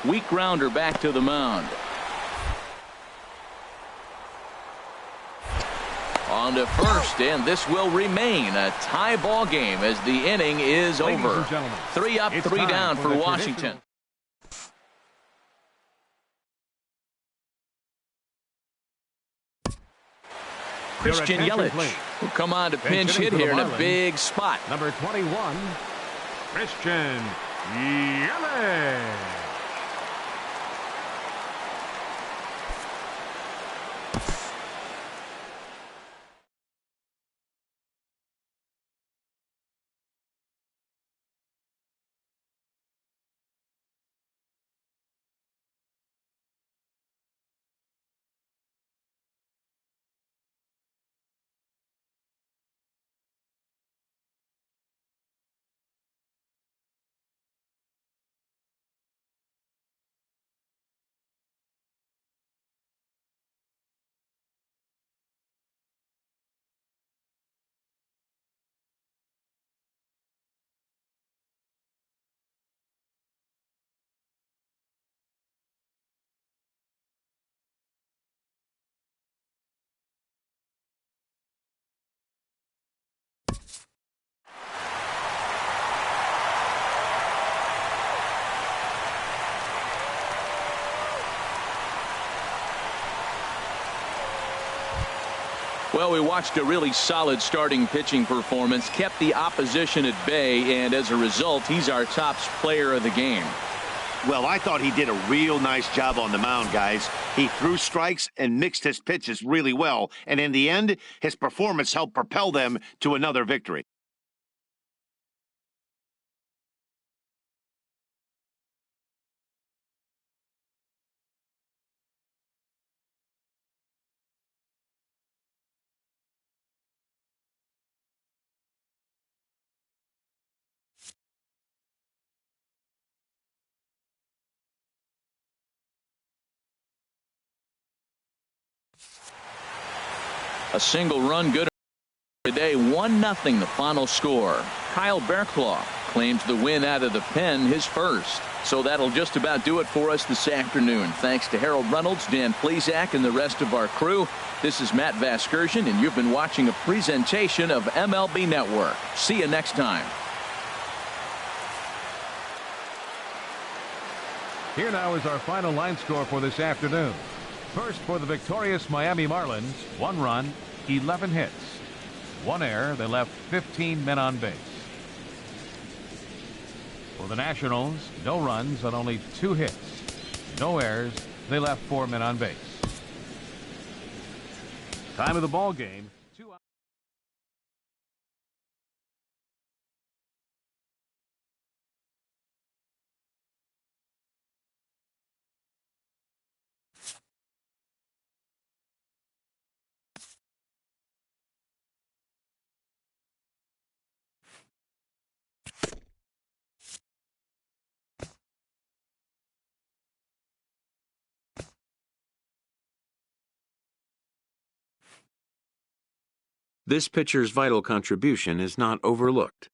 Weak grounder back to the mound. On to first, and this will remain a tie ball game as the inning is over. 3 up, 3 down for Washington. Christian Yelich will come on to pinch hit here in a big spot. Number 21, Christian Yelich. Well, we watched a really solid starting pitching performance, kept the opposition at bay, and as a result, he's our top player of the game. Well, I thought he did a real nice job on the mound, guys. He threw strikes and mixed his pitches really well, and in the end, his performance helped propel them to another victory. A single run good today, 1-0 the final score. Kyle Bearclaw claims the win out of the pen, his first. So that'll just about do it for us this afternoon. Thanks to Harold Reynolds, Dan Plesac, and the rest of our crew. This is Matt Vasgersian, and you've been watching a presentation of MLB Network. See you next time. Here now is our final line score for this afternoon. First, for the victorious Miami Marlins, 1 run, 11 hits. 1 error, they left 15 men on base. For the Nationals, no runs and only 2 hits. No errors, they left 4 men on base. Time of the ball game. This pitcher's vital contribution is not overlooked.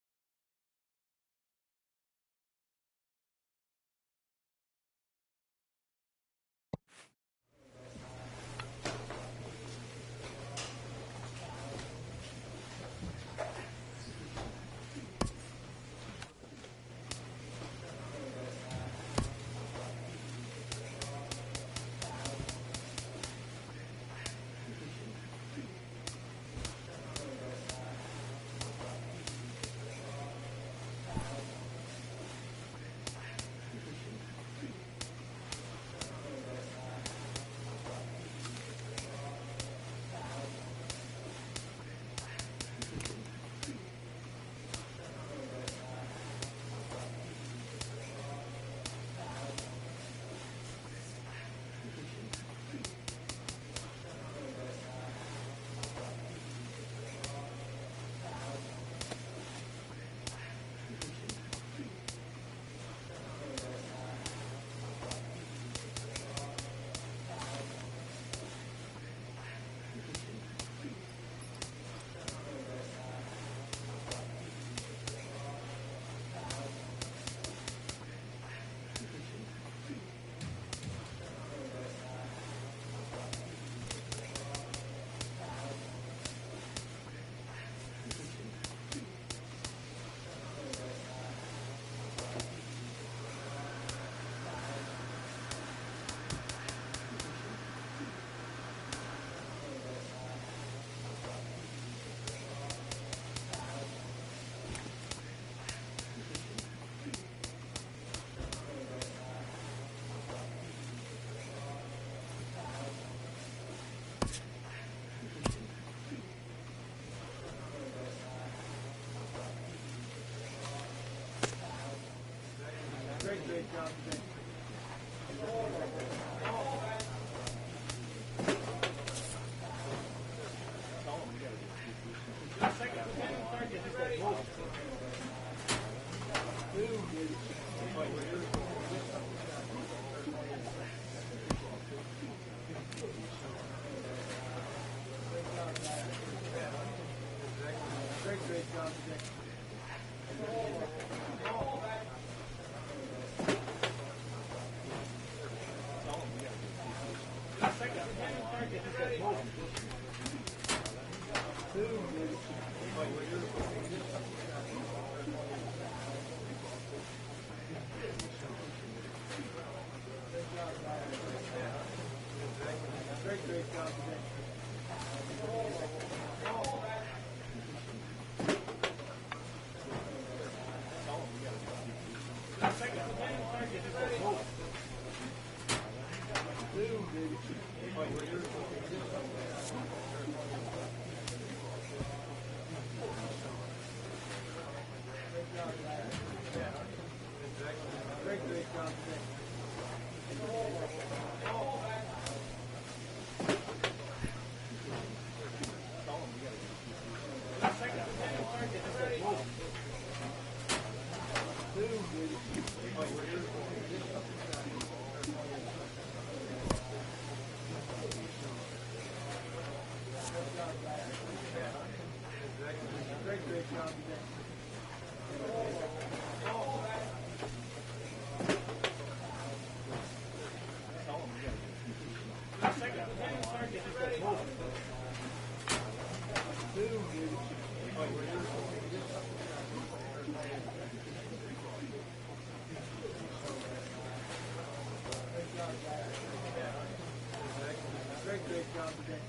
Great job today.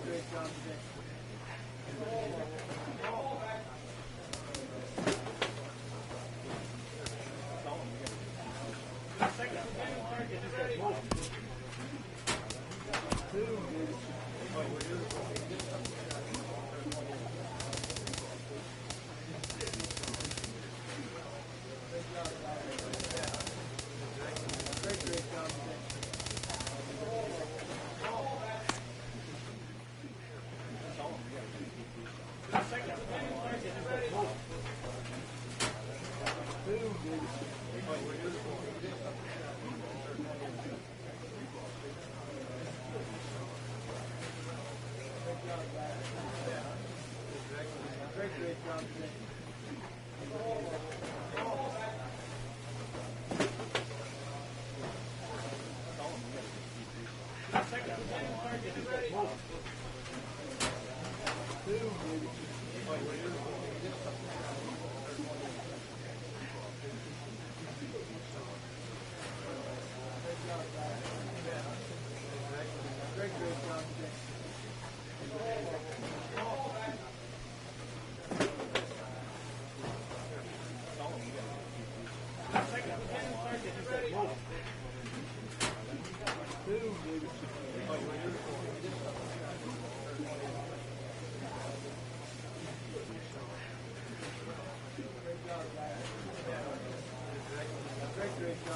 Great job today. Great job today. Great job today. Great job today. Great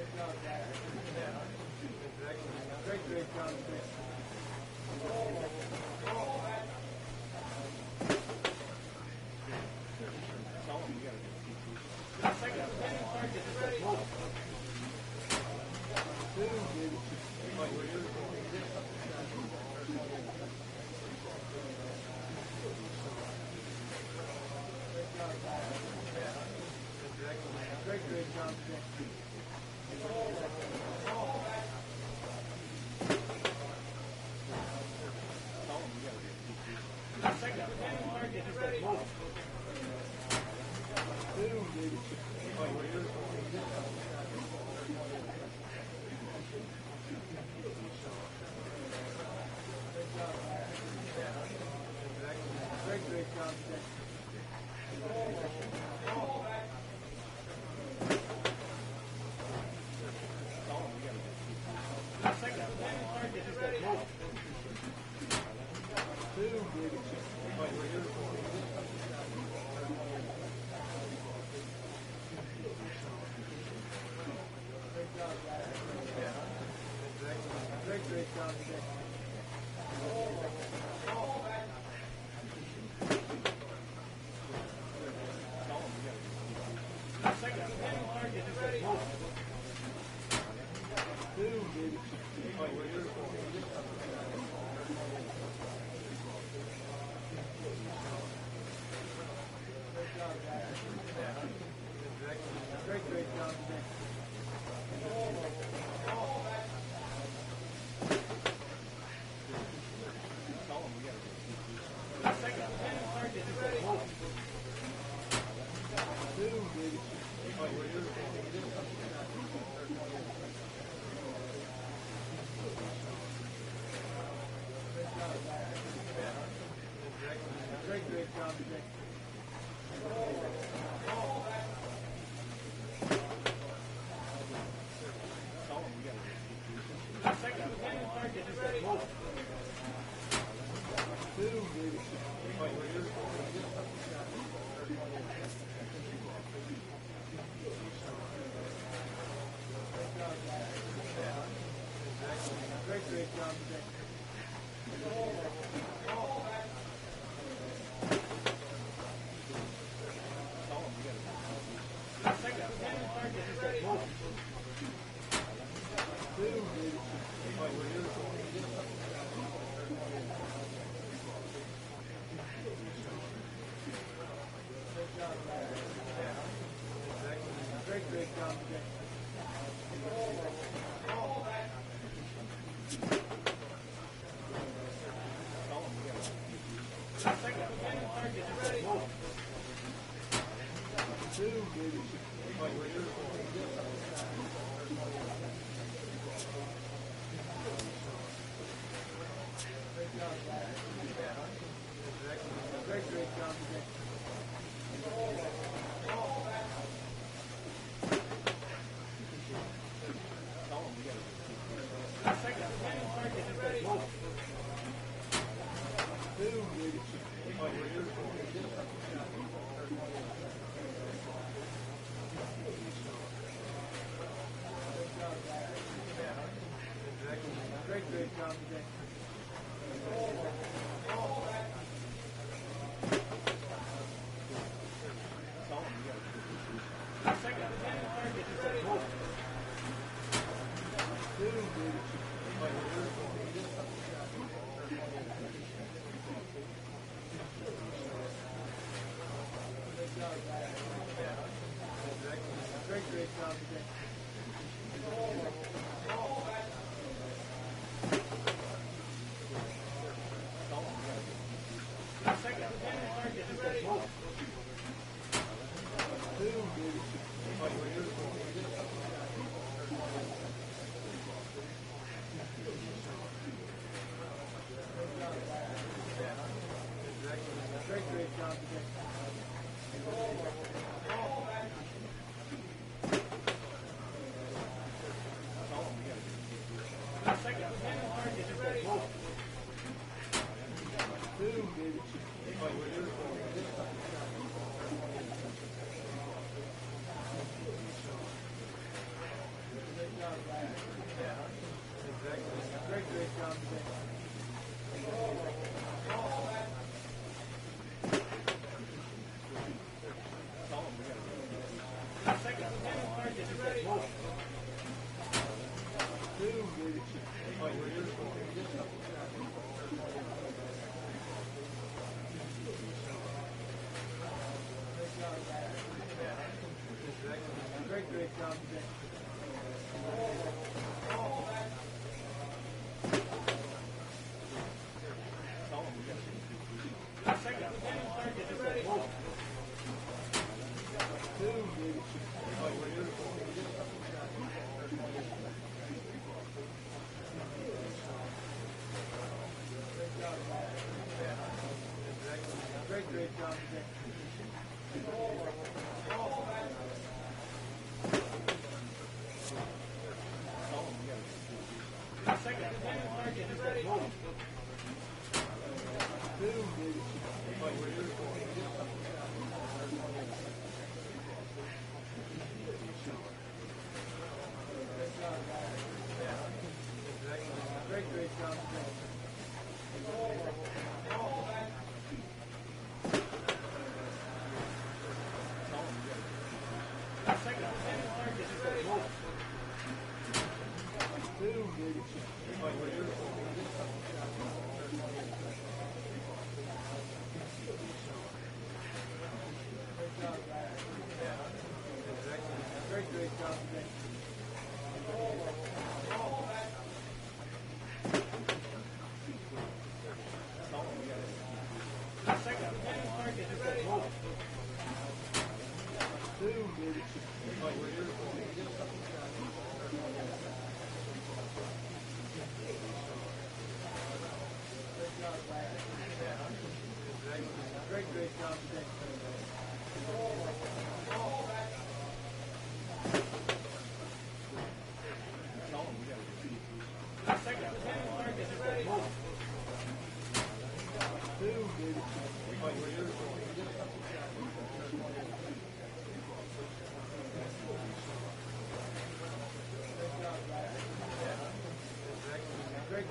job today. Great job today. Great job today. Great job today. Great job today. Great job today. Great job today.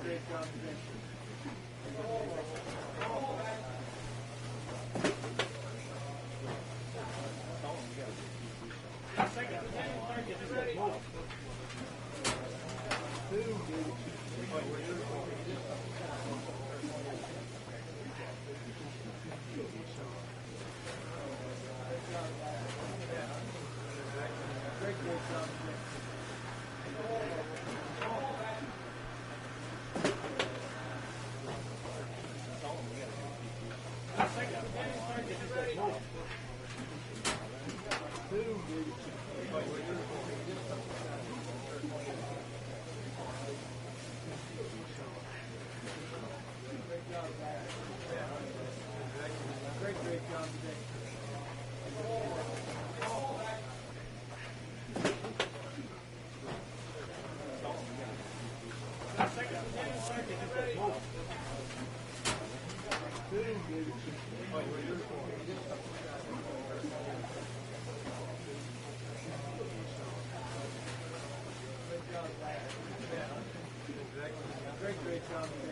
Great job today. Great job today. Great job today. Great job today. Great job today. Great job today. Great job today. Great job today.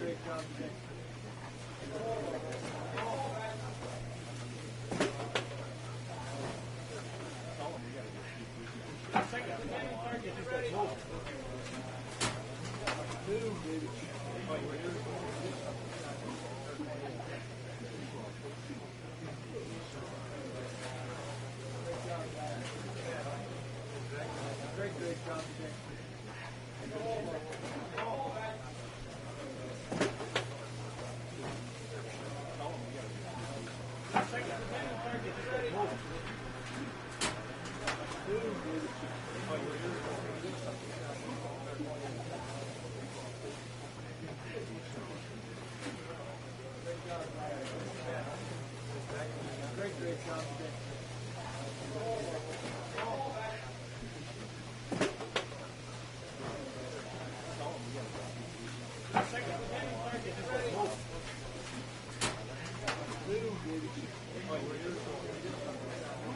Great job today. Great job today. Great job today. Great job today. Great job today.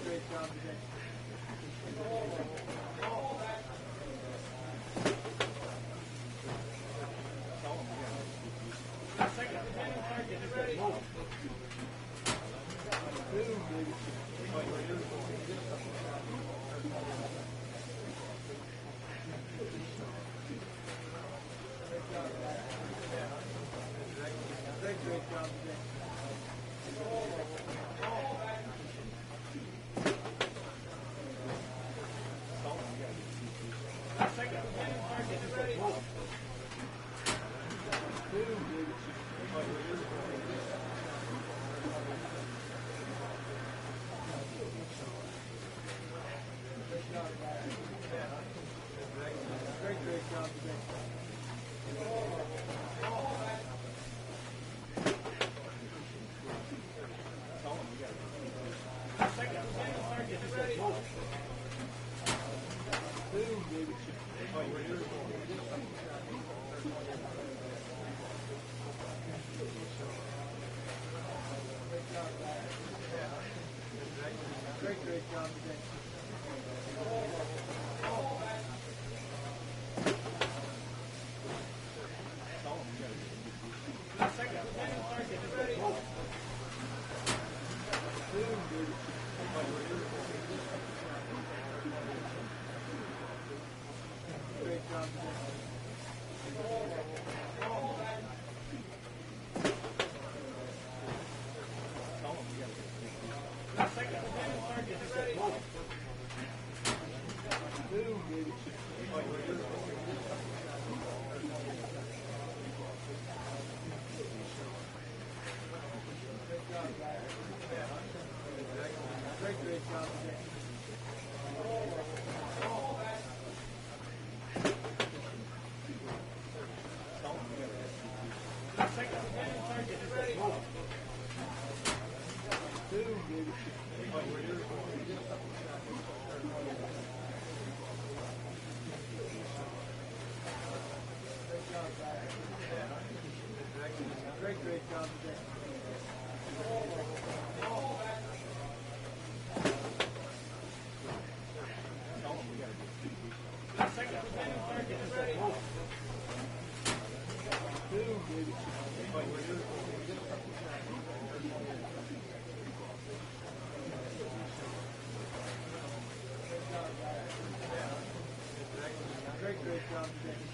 Great job today. Great job today. Great job today. Great job today. Great job today. Great job today.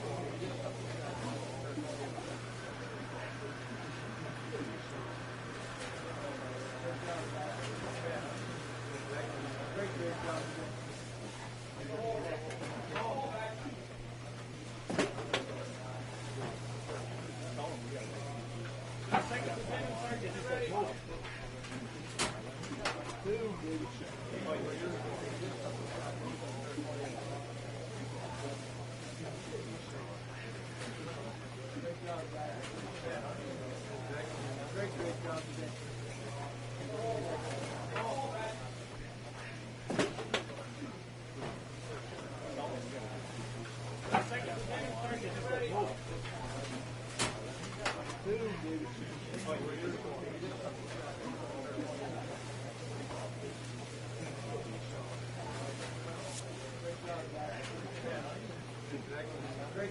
Great job today. Great job today.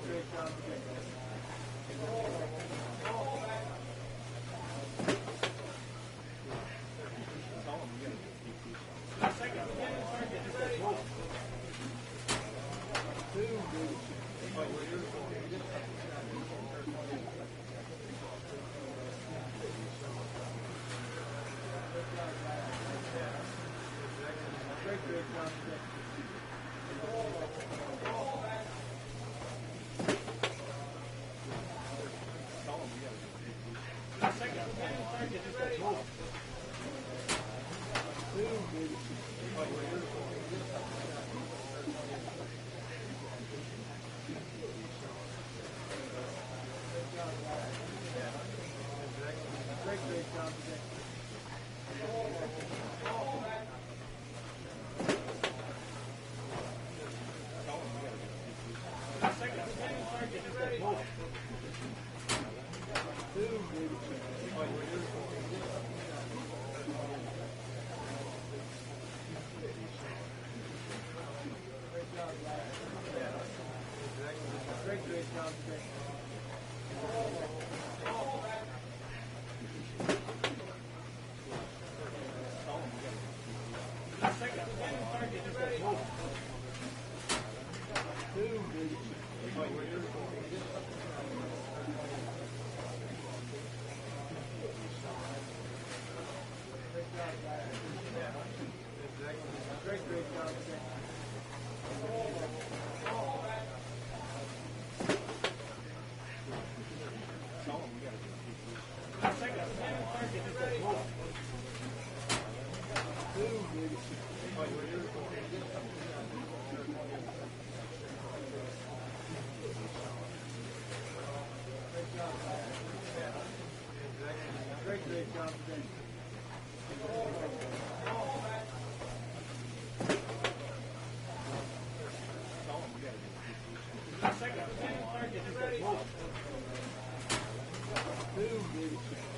Great job today. Two.